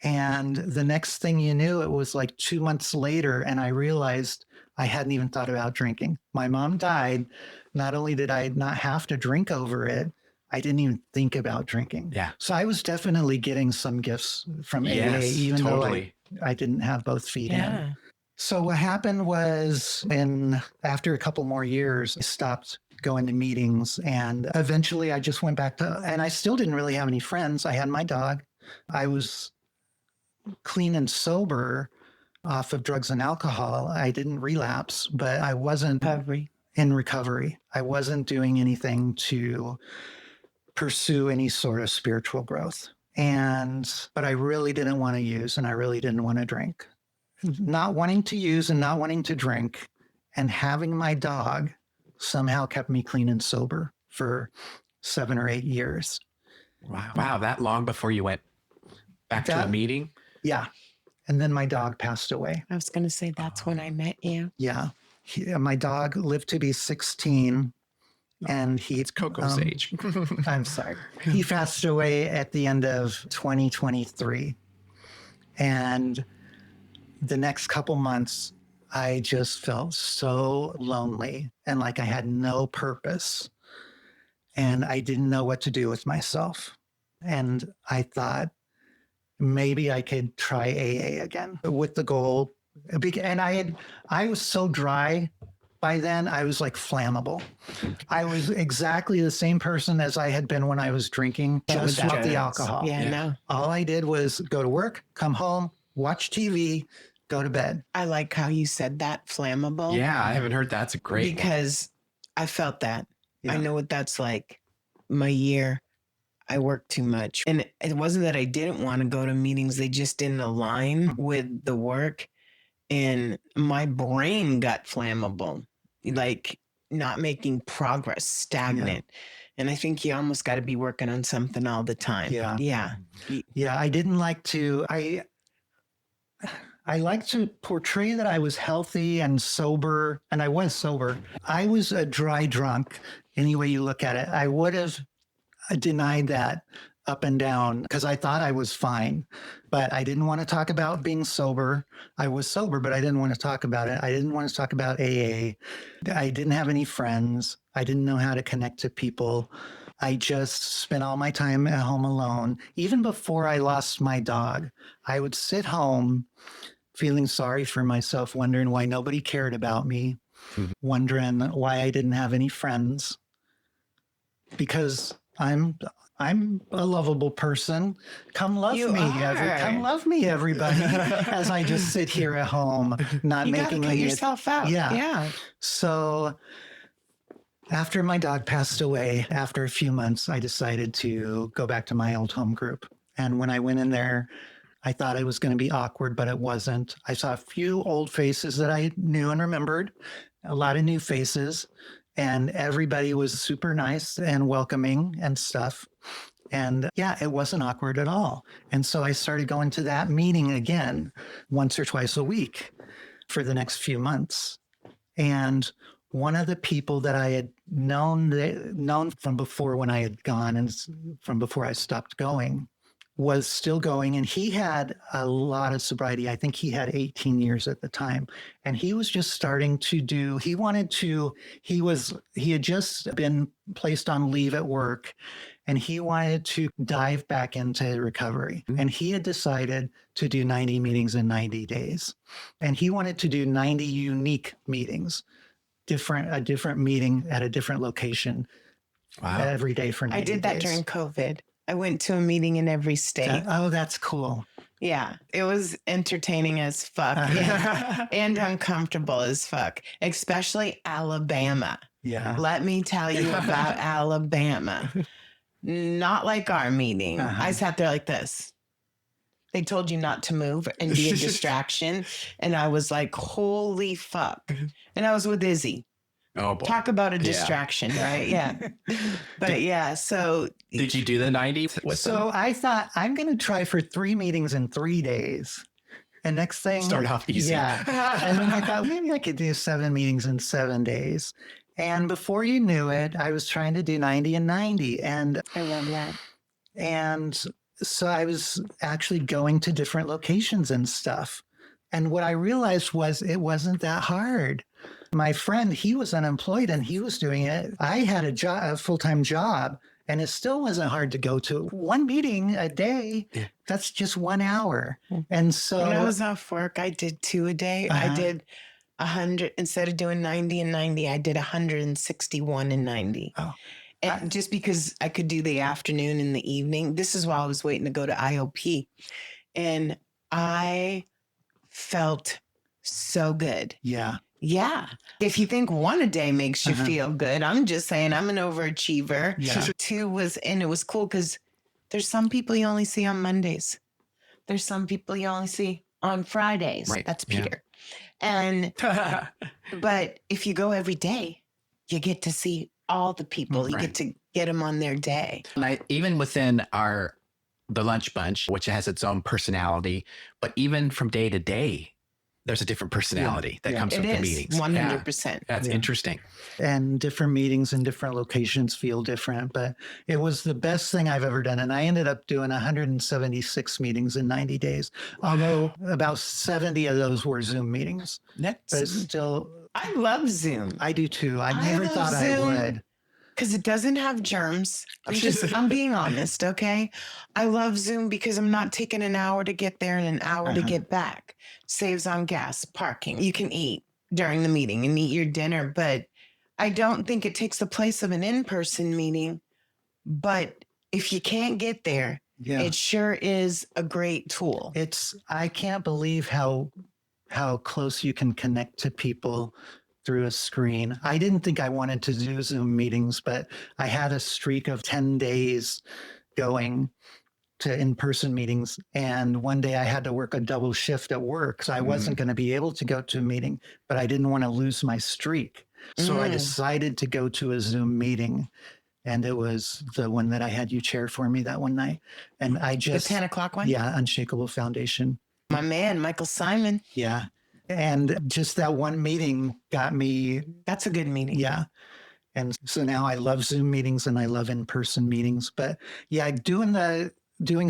S6: And the next thing you knew, it was like 2 months later and I realized I hadn't even thought about drinking. My mom died. Not only did I not have to drink over it, I didn't even think about drinking.
S5: Yeah.
S6: So I was definitely getting some gifts from AA, even though I didn't have both feet in. So what happened was after a couple more years, I stopped going to meetings and eventually I just went back and I still didn't really have any friends. I had my dog. I was clean and sober off of drugs and alcohol. I didn't relapse, but I wasn't in recovery. I wasn't doing anything to pursue any sort of spiritual growth. But I really didn't want to use and I really didn't want to drink. Not wanting to use and not wanting to drink and having my dog somehow kept me clean and sober for 7 or 8 years.
S5: Wow. That long before you went back to a meeting?
S6: Yeah. And then my dog passed away.
S2: I was going to say that's when I met you.
S6: Yeah. My dog lived to be 16 and
S5: it's Coco's age.
S6: I'm sorry. He passed away at the end of 2023. And the next couple months, I just felt so lonely and like I had no purpose. And I didn't know what to do with myself. And I thought maybe I could try AA again with the goal. And I was so dry by then, I was like flammable. I was exactly the same person as I had been when I was drinking, just without the alcohol.
S2: No.
S6: All I did was go to work, come home, watch TV, go to bed.
S2: I like how you said that, flammable.
S5: Yeah, I haven't heard that's a great
S2: because I felt that.
S6: Yeah.
S2: I know what that's like. My year, I worked too much. And it wasn't that I didn't want to go to meetings. They just didn't align with the work. And my brain got flammable, like not making progress, stagnant. Yeah. And I think you almost got to be working on something all the time.
S6: Yeah.
S2: Yeah.
S6: Yeah. I didn't like to, I like to portray that I was healthy and sober, and I was sober. I was a dry drunk, any way you look at it. I would have denied that up and down because I thought I was fine, but I didn't want to talk about being sober. I was sober, but I didn't want to talk about it. I didn't want to talk about AA. I didn't have any friends. I didn't know how to connect to people. I just spent all my time at home alone. Even before I lost my dog, I would sit home feeling sorry for myself, wondering why nobody cared about me, wondering why I didn't have any friends, because I'm a lovable person. Come love
S2: You
S6: me,
S2: are.
S6: come love me, everybody. As I just sit here at home, not
S2: You gotta
S6: making
S2: put
S6: any.
S2: yourself out.
S6: Yeah. So after my dog passed away, after a few months, I decided to go back to my old home group. And when I went in there, I thought it was going to be awkward, but it wasn't. I saw a few old faces that I knew and remembered, a lot of new faces, and everybody was super nice and welcoming and stuff. And yeah, it wasn't awkward at all. And so I started going to that meeting again once or twice a week for the next few months. And one of the people that I had known from before when I had gone and from before I stopped going was still going, and he had a lot of sobriety. I think he had 18 years at the time, and he was just starting to do, he had just been placed on leave at work, and he wanted to dive back into recovery. And he had decided to do 90 meetings in 90 days. And he wanted to do 90 unique meetings, a different meeting at a different location every day for 90
S2: I did that
S6: days.
S2: during COVID. I went to a meeting in every state.
S6: That's cool.
S2: Yeah, it was entertaining as fuck and uncomfortable as fuck, especially Alabama.
S6: Yeah.
S2: Let me tell you about Alabama. Not like our meeting. I sat there like this. They told you not to move and be a distraction. And I was like, holy fuck. And I was with Izzy.
S5: Oh, boy.
S2: Talk about a distraction, right? Yeah. But yeah, so.
S5: Did you do the 90?
S6: So I thought I'm going to try for 3 meetings in 3 days. And next thing.
S5: Start off easy.
S6: Yeah. And then I thought maybe I could do 7 meetings in 7 days. And before you knew it, I was trying to do 90 and 90. And
S2: I love that.
S6: And so I was actually going to different locations and stuff. And what I realized was it wasn't that hard. My friend, he was unemployed and he was doing it. I had a full-time job, and it still wasn't hard to go to 1 meeting a day. Yeah. That's just 1 hour. And so
S2: when I was off work, I did 2 a day. I did 100 instead of doing 90 and 90. I did 161 and 90.
S6: Oh.
S2: And just because I could do the afternoon and the evening, this is while I was waiting to go to IOP. And I felt so good.
S6: Yeah.
S2: Yeah. If you think 1 a day makes you feel good, I'm just saying I'm an overachiever.
S6: Yeah.
S2: 2 and it was cool because there's some people you only see on Mondays. There's some people you only see on Fridays.
S5: Right.
S2: That's Peter. And, but if you go every day, you get to see all the people.
S5: Right.
S2: You get to get them on their day.
S5: And even within the lunch bunch, which has its own personality, but even from day to day, there's a different personality that comes from the meetings.
S2: 100%.
S5: Yeah. That's interesting.
S6: And different meetings in different locations feel different, but it was the best thing I've ever done. And I ended up doing 176 meetings in 90 days, although about 70 of those were Zoom meetings. But still,
S2: I love Zoom.
S6: I do too. I never thought I would.
S2: Because it doesn't have germs. I'm being honest, okay? I love Zoom because I'm not taking an hour to get there and an hour to get back. Saves on gas, parking. You can eat during the meeting and eat your dinner, but I don't think it takes the place of an in-person meeting. But if you can't get there, it sure is a great tool.
S6: I can't believe how close you can connect to people through a screen. I didn't think I wanted to do Zoom meetings, but I had a streak of 10 days going to in-person meetings. And one day I had to work a double shift at work. So I wasn't going to be able to go to a meeting, but I didn't want to lose my streak. So I decided to go to a Zoom meeting. And it was the one that I had you chair for me that one night. And I just...
S2: The 10 o'clock one?
S6: Yeah, Unshakable Foundation.
S2: My man, Michael Simon.
S6: Yeah. And just that one meeting got me.
S2: That's a good meeting.
S6: Yeah. And so now I love Zoom meetings and I love in-person meetings. But yeah, doing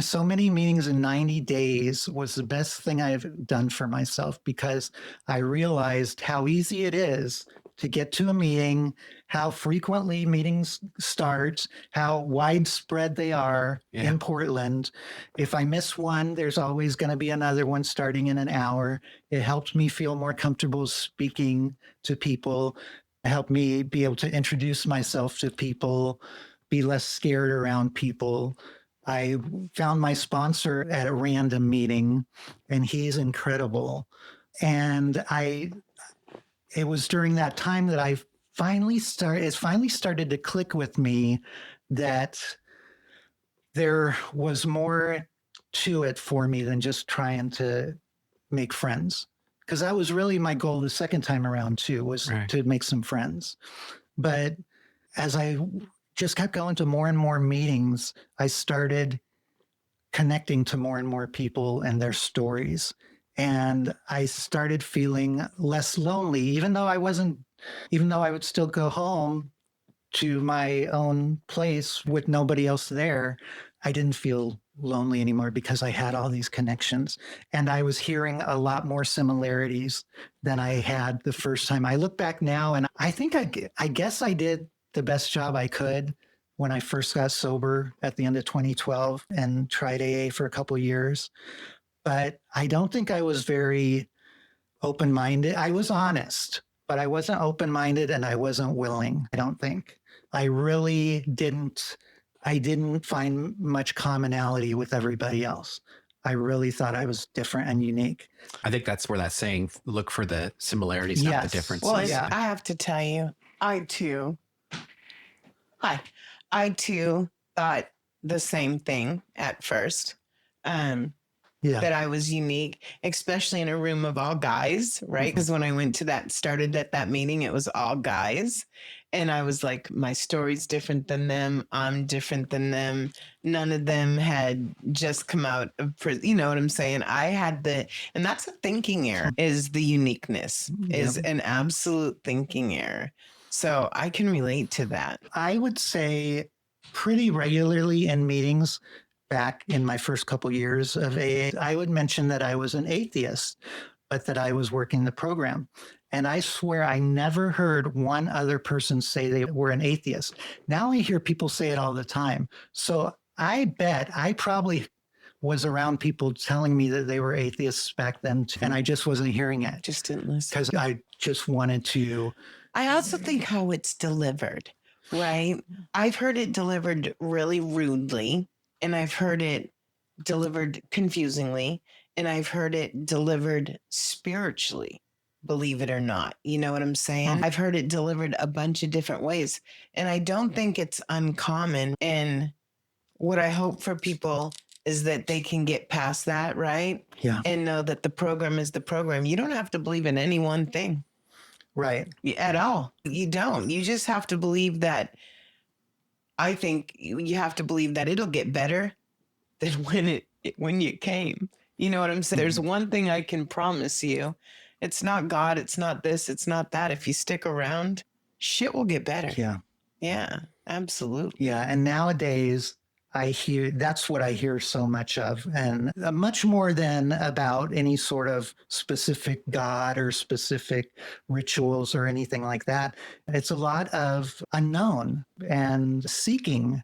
S6: so many meetings in 90 days was the best thing I've done for myself, because I realized how easy it is to get to a meeting, how frequently meetings start, how widespread they are in Portland. If I miss one, there's always going to be another one starting in an hour. It helped me feel more comfortable speaking to people. It helped me be able to introduce myself to people, be less scared around people. I found my sponsor at a random meeting, and he's incredible. And it was during that time that it finally started to click with me that there was more to it for me than just trying to make friends. Because that was really my goal the second time around too, was to make some friends. But as I just kept going to more and more meetings, I started connecting to more and more people and their stories. And I started feeling less lonely, even though I would still go home to my own place with nobody else there. I didn't feel lonely anymore because I had all these connections, and I was hearing a lot more similarities than I had the first time. I look back now, and I think I guess I did the best job I could when I first got sober at the end of 2012 and tried AA for a couple of years. But I don't think I was very open-minded. I was honest, but I wasn't open-minded, and I wasn't willing, I don't think. I really didn't find much commonality with everybody else. I really thought I was different and unique.
S5: I think that's where that saying, look for the similarities, not the differences.
S2: Well, I have to tell you, I too thought the same thing at first. That I was unique, especially in a room of all guys, right? Because when I started at that meeting, it was all guys. And I was like, my story's different than them. I'm different than them. None of them had just come out of prison. You know what I'm saying? And that's a thinking error, is the uniqueness, is an absolute thinking error. So I can relate to that.
S6: I would say pretty regularly in meetings, back in my first couple years of AA, I would mention that I was an atheist, but that I was working the program. And I swear I never heard one other person say they were an atheist. Now I hear people say it all the time. So I bet I probably was around people telling me that they were atheists back then, and I just wasn't hearing it.
S2: Just didn't listen.
S6: Because I just wanted to.
S2: I also think how it's delivered, right? I've heard it delivered really rudely. And I've heard it delivered confusingly, and I've heard it delivered spiritually, believe it or not. You know what I'm saying? I've heard it delivered a bunch of different ways, and I don't think it's uncommon. And what I hope for people is that they can get past that, right?
S6: Yeah.
S2: And know that the program is the program. You don't have to believe in any one thing.
S6: Right.
S2: At all. You don't. You just have to believe that. I think you have to believe that it'll get better than when you came. You know what I'm saying? There's one thing I can promise you. It's not God. It's not this. It's not that. If you stick around, shit will get better.
S6: Yeah.
S2: Yeah, absolutely.
S6: Yeah. And nowadays, that's what I hear so much of, and much more than about any sort of specific God or specific rituals or anything like that. It's a lot of unknown and seeking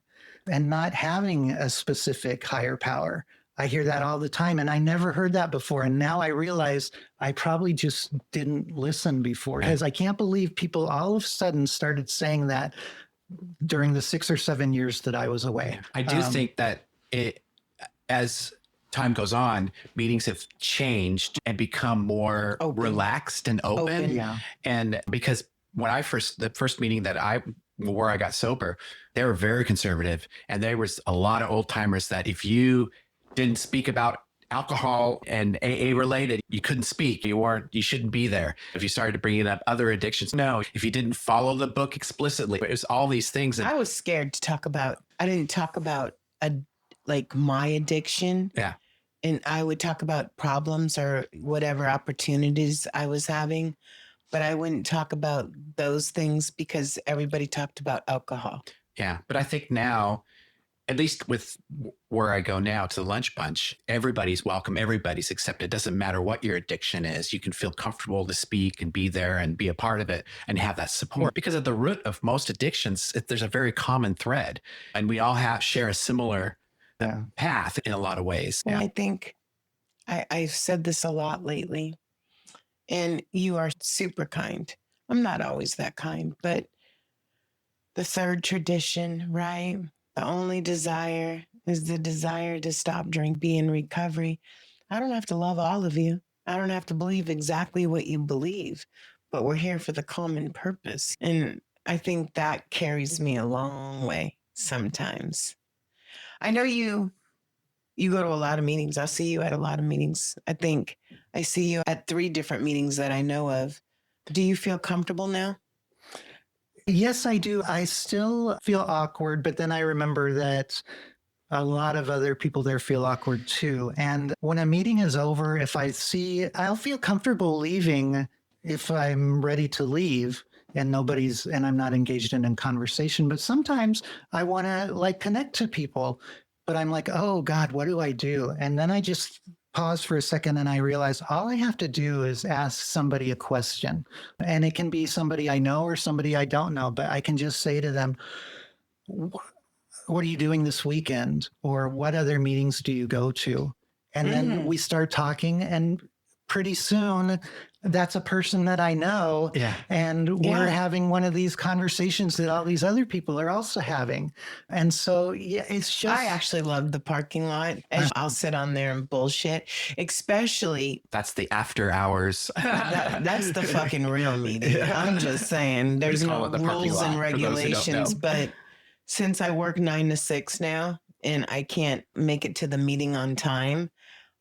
S6: and not having a specific higher power. I hear that all the time, and I never heard that before. And now I realize I probably just didn't listen before, because I can't believe people all of a sudden started saying that during the 6 or 7 years that I was away.
S5: I do think that as time goes on, meetings have changed and become more relaxed and open.
S6: Yeah.
S5: And because the first meeting where I got sober, they were very conservative. And there was a lot of old timers that if you didn't speak about alcohol and AA related, you couldn't speak. You shouldn't be there. If you started bringing up other addictions, no. If you didn't follow the book explicitly, it was all these things.
S2: I was scared to talk about. I didn't talk about my addiction.
S5: Yeah.
S2: And I would talk about problems or whatever opportunities I was having, but I wouldn't talk about those things because everybody talked about alcohol.
S5: Yeah. But I think now at least with where I go now to the lunch bunch, everybody's welcome. Everybody's accepted. It doesn't matter what your addiction is. You can feel comfortable to speak and be there and be a part of it and have that support. Because at the root of most addictions, there's a very common thread, and we all share a similar path in a lot of ways.
S4: Well, I think I've said this a lot lately, and you are super kind. I'm not always that kind, but the third tradition, right? The only desire is the desire to stop drink, be in recovery. I don't have to love all of you. I don't have to believe exactly what you believe, but we're here for the common purpose. And I think that carries me a long way sometimes. I know you go to a lot of meetings. I see you at a lot of meetings. I think I see you at 3 different meetings that I know of. Do you feel comfortable now?
S6: Yes, I do. I still feel awkward, but then I remember that a lot of other people there feel awkward too. And when a meeting is over, I'll feel comfortable leaving if I'm ready to leave and I'm not engaged in a conversation. But sometimes I want to connect to people, but I'm like, oh God, what do I do? And then I just pause for a second and I realize all I have to do is ask somebody a question. And it can be somebody I know or somebody I don't know, but I can just say to them, what are you doing this weekend? Or what other meetings do you go to? And then we start talking, and pretty soon that's a person that I know. Yeah. And we're having one of these conversations that all these other people are also having. And so, it's just. I
S4: actually love the parking lot. And I'll sit on there and bullshit, especially.
S5: That's the after hours.
S4: That's the fucking real meeting. I'm just saying there's no rules and regulations, but since I work 9 to 6 now and I can't make it to the meeting on time,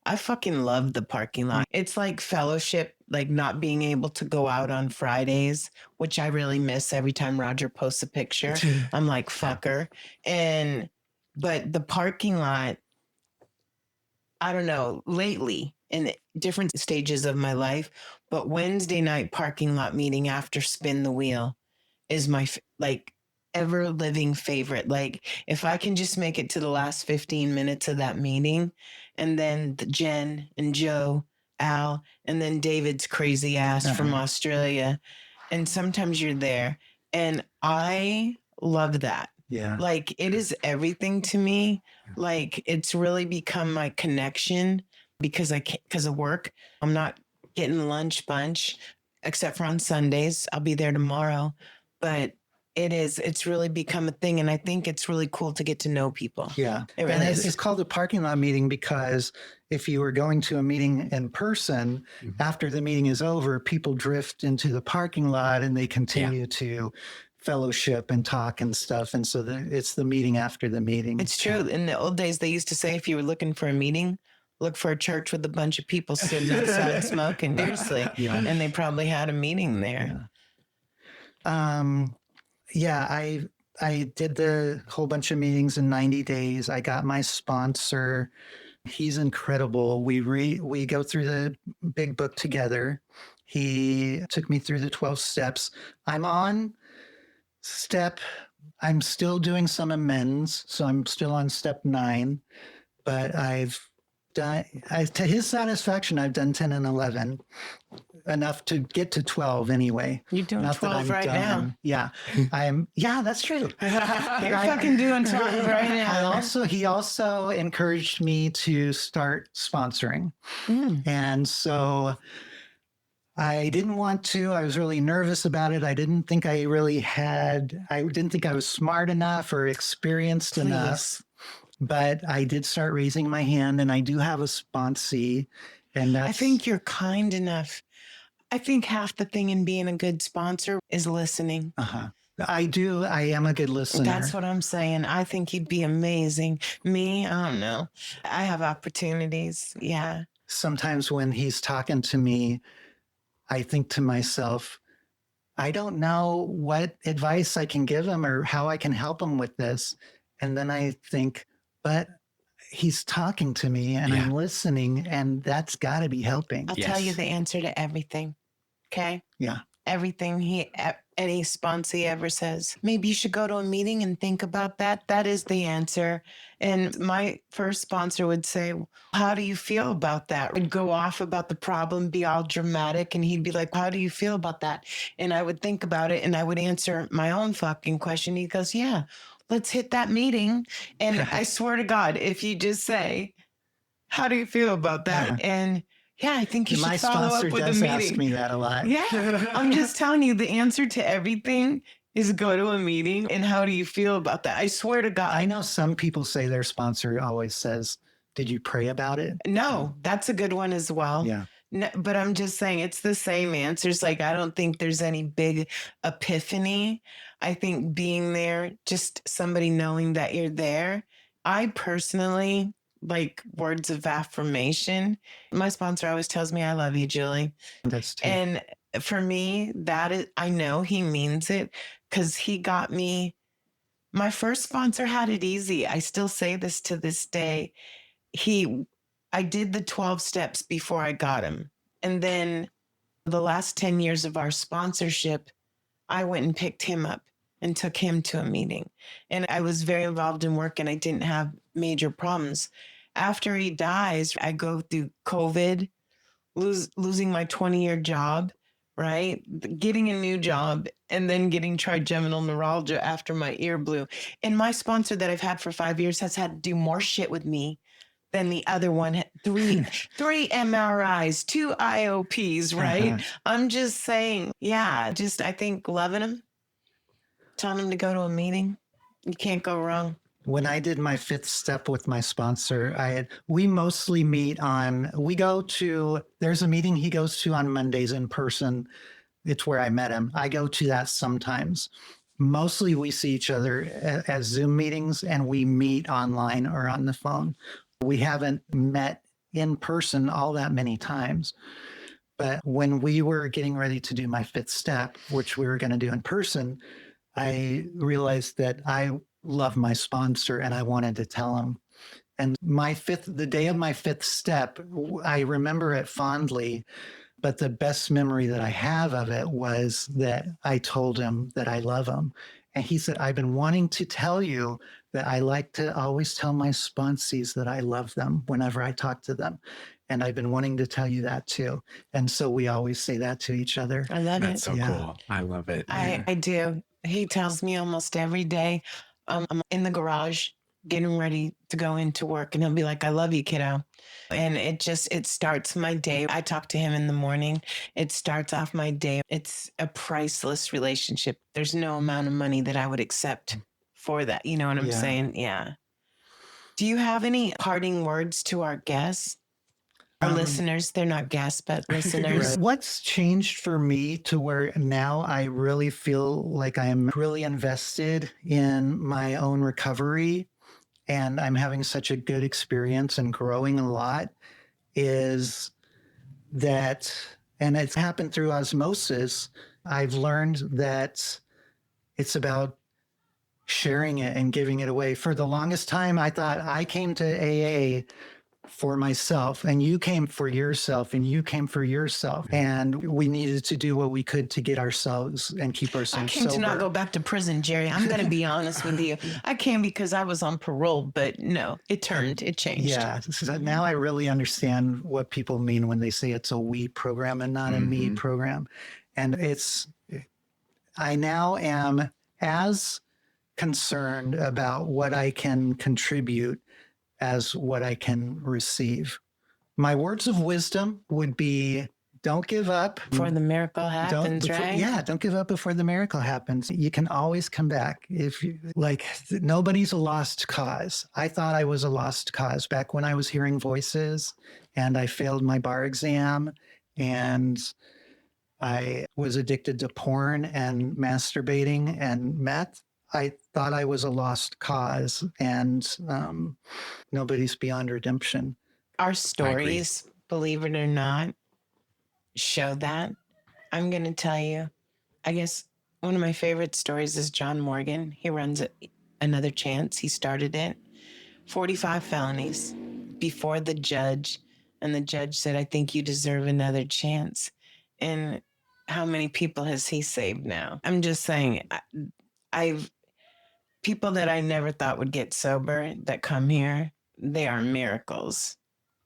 S4: I fucking love the parking lot. It's like fellowship, like not being able to go out on Fridays, which I really miss every time Roger posts a picture. I'm like, fucker. But the parking lot, I don't know, lately in different stages of my life, but Wednesday night parking lot meeting after Spin the Wheel is my ever living favorite. Like if I can just make it to the last 15 minutes of that meeting, and then Jen and Joe, Al, and then David's crazy ass from Australia. And sometimes you're there. And I love that. Yeah. Like it is everything to me. Like it's really become my connection because of work. I'm not getting lunch bunch except for on Sundays. I'll be there tomorrow. But it's really become a thing. And I think it's really cool to get to know people.
S6: Yeah. It's called a parking lot meeting because if you were going to a meeting in person, after the meeting is over, people drift into the parking lot and they continue to fellowship and talk and stuff. And so it's the meeting after the meeting.
S4: It's true. In the old days, they used to say, if you were looking for a meeting, look for a church with a bunch of people sitting outside smoking. Seriously. Yeah. And they probably had a meeting there.
S6: I did the whole bunch of meetings in 90 days. I got my sponsor. He's incredible. We go through the big book together. He took me through the 12 steps. I'm still doing some amends. So I'm still on step 9, but to his satisfaction, I've done 10 and 11. Enough to get to 12 anyway.
S4: You're doing 12 right now.
S6: Yeah. That's true.
S4: You're fucking doing 12 right now.
S6: He also encouraged me to start sponsoring. And so I didn't want to. I was really nervous about it. I didn't think I was smart enough or experienced enough. But I did start raising my hand, and I do have a sponsee. And I
S4: think you're kind enough. I think half the thing in being a good sponsor is listening.
S6: I do. I am a good listener.
S4: That's what I'm saying. I think you'd be amazing. Me, I don't know. I have opportunities. Yeah.
S6: Sometimes when he's talking to me, I think to myself, I don't know what advice I can give him or how I can help him with this. And then I think, but he's talking to me and I'm listening, and that's got to be helping.
S4: I'll tell you the answer to everything. Okay?
S6: Yeah.
S2: everything any sponsor ever says. Maybe you should go to a meeting and think about that. That is the answer. And my first sponsor would say, how do you feel about that? I'd go off about the problem, be all dramatic, and he'd be like, how do you feel about that? And I would think about it and I would answer my own fucking question. He goes, yeah, let's hit that meeting. And I swear to God, if you just say, how do you feel about that? And yeah, I think you should follow up with a meeting.
S6: My sponsor does ask me that a lot.
S2: Yeah, I'm just telling you, the answer to everything is go to a meeting. And how do you feel about that? I swear to God.
S6: I know some people say their sponsor always says, did you pray about it?
S2: No, that's a good one as well.
S6: Yeah.
S2: No, but I'm just saying it's the same answers. Like, I don't think there's any big epiphany. I think being there, just somebody knowing that you're there. I personally like words of affirmation. My sponsor always tells me, I love you, Julie.
S6: That's too.
S2: And for me, that is, I know he means it because he got me. My first sponsor had it easy. I still say this to this day. I did the 12 steps before I got him. And then the last 10 years of our sponsorship, I went and picked him up and took him to a meeting. And I was very involved in work and I didn't have major problems. After he dies, I go through COVID, losing my 20-year job, right? Getting a new job and then getting trigeminal neuralgia after my ear blew. And my sponsor that I've had for 5 years has had to do more shit with me than the other one. Three MRIs, 2 IOPs, right? I'm just saying, yeah, I think loving him, telling him to go to a meeting, you can't go wrong.
S6: When I did my 5th step with my sponsor, we mostly meet there's a meeting he goes to on Mondays in person. It's where I met him. I go to that sometimes. Mostly we see each other as Zoom meetings and we meet online or on the phone. We haven't met in person all that many times. But when we were getting ready to do my 5th step, which we were going to do in person, I realized that I love my sponsor and I wanted to tell him. And the day of my 5th step, I remember it fondly, but the best memory that I have of it was that I told him that I love him. And he said, I've been wanting to tell you that I like to always tell my sponsees that I love them whenever I talk to them. And I've been wanting to tell you that too. And so we always say that to each other.
S2: I love it.
S5: That's so cool. I love it.
S2: I do. He tells me almost every day. I'm in the garage getting ready to go into work and he'll be like, I love you, kiddo. And it starts my day. I talk to him in the morning. It starts off my day. It's a priceless relationship. There's no amount of money that I would accept for that. You know what I'm saying? Yeah. Do you have any parting words to our guests? Our listeners, they're not guests, but listeners.
S6: Right. What's changed for me to where now I really feel like I'm really invested in my own recovery and I'm having such a good experience and growing a lot is that, and it's happened through osmosis, I've learned that it's about sharing it and giving it away. For the longest time, I thought I came to AA for myself and you came for yourself and you came for yourself and we needed to do what we could to get ourselves and keep ourselves
S2: sober. I came to not go back to prison, Jerry. I'm going to be honest with you. I came because I was on parole, but no, it changed.
S6: Yeah. So now I really understand what people mean when they say it's a we program and not a me program. And I now am as concerned about what I can contribute as what I can receive. My words of wisdom would be, don't give up.
S2: Before the miracle happens, right?
S6: Yeah, don't give up before the miracle happens. You can always come back. Nobody's a lost cause. I thought I was a lost cause back when I was hearing voices and I failed my bar exam and I was addicted to porn and masturbating and meth. I thought I was a lost cause and nobody's beyond redemption.
S2: Our stories, believe it or not, show that. I'm going to tell you, I guess one of my favorite stories is John Morgan. He runs Another Chance. He started it. 45 felonies before the judge. And the judge said, I think you deserve another chance. And how many people has he saved now? I'm just saying, I've people that I never thought would get sober that come here, they are miracles.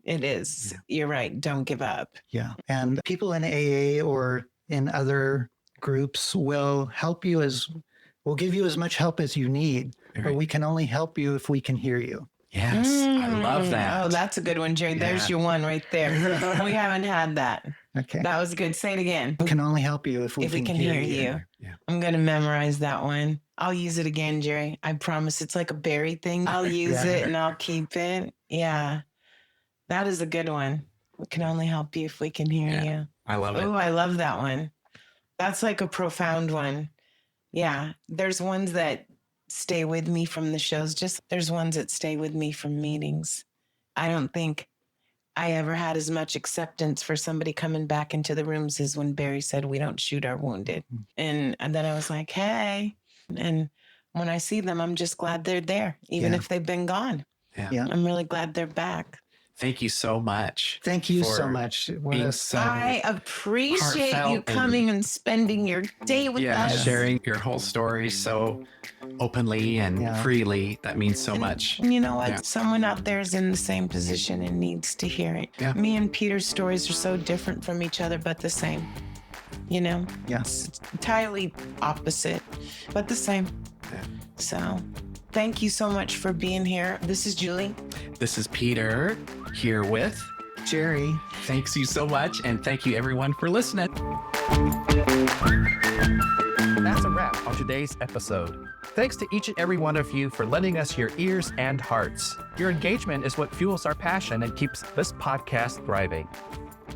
S2: It is.
S6: Yeah.
S2: You're right. Don't give up.
S6: Yeah. And people in AA or in other groups will give you as much help as you need, but we can only help you if we can hear you.
S5: Yes, I love that.
S2: Oh, that's a good one, Jerry. There's your one right there. We haven't had that.
S6: Okay.
S2: That was good. Say it again.
S6: We can only help you if we can hear you.
S5: Yeah.
S2: I'm going to memorize that one. I'll use it again, Jerry. I promise. It's like a berry thing. I'll use it and I'll keep it. Yeah. That is a good one. We can only help you if we can hear you.
S5: I love it.
S2: Oh, I love that one. That's like a profound one. Yeah. There's ones that stay with me from the shows. There's ones that stay with me from meetings. I don't think I ever had as much acceptance for somebody coming back into the rooms as when Barry said, we don't shoot our wounded. And then I was like, hey. And when I see them, I'm just glad they're there, even if they've been gone.
S6: Yeah.
S2: I'm really glad they're back.
S5: Thank you so much.
S6: Thank you so much.
S2: I appreciate you coming and spending your day with us.
S5: Sharing your whole story so openly and freely. That means so much.
S2: And you know what? Someone out there is in the same position and needs to hear it.
S5: Yeah.
S2: Me and Peter's stories are so different from each other, but the same. You know?
S6: Yes.
S2: It's entirely opposite, but the same.
S5: Yeah.
S2: So thank you so much for being here. This is Julie.
S5: This is Peter here with
S6: Jerry.
S5: Thanks you so much. And thank you everyone for listening.
S3: That's a wrap on today's episode. Thanks to each and every one of you for lending us your ears and hearts. Your engagement is what fuels our passion and keeps this podcast thriving.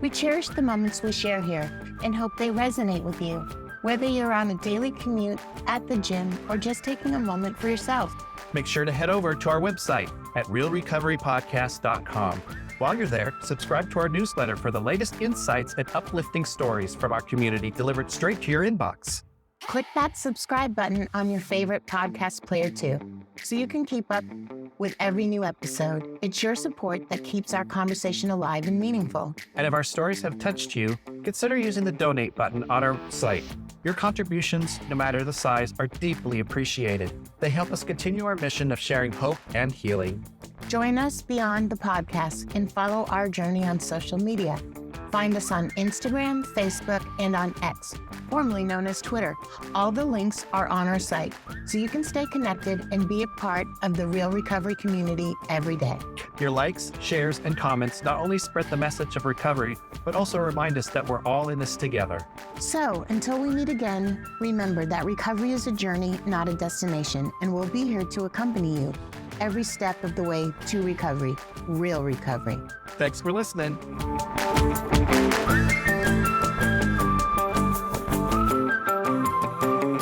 S2: We cherish the moments we share here and hope they resonate with you, whether you're on a daily commute, at the gym, or just taking a moment for yourself.
S3: Make sure to head over to our website at realrecoverypodcast.com. While you're there, subscribe to our newsletter for the latest insights and uplifting stories from our community delivered straight to your inbox.
S2: Click that subscribe button on your favorite podcast player too, so you can keep up with every new episode. It's your support that keeps our conversation alive and meaningful.
S3: And if our stories have touched you, consider using the donate button on our site. Your contributions, no matter the size, are deeply appreciated. They help us continue our mission of sharing hope and healing.
S2: Join us beyond the podcast and follow our journey on social media. Find us on Instagram, Facebook, and on X, formerly known as Twitter. All the links are on our site, so you can stay connected and be a part of the Real Recovery community every day.
S3: Your likes, shares, and comments not only spread the message of recovery, but also remind us that we're all in this together.
S2: So, until we meet again, remember that recovery is a journey, not a destination, and we'll be here to accompany you every step of the way to recovery, real recovery.
S3: Thanks for listening.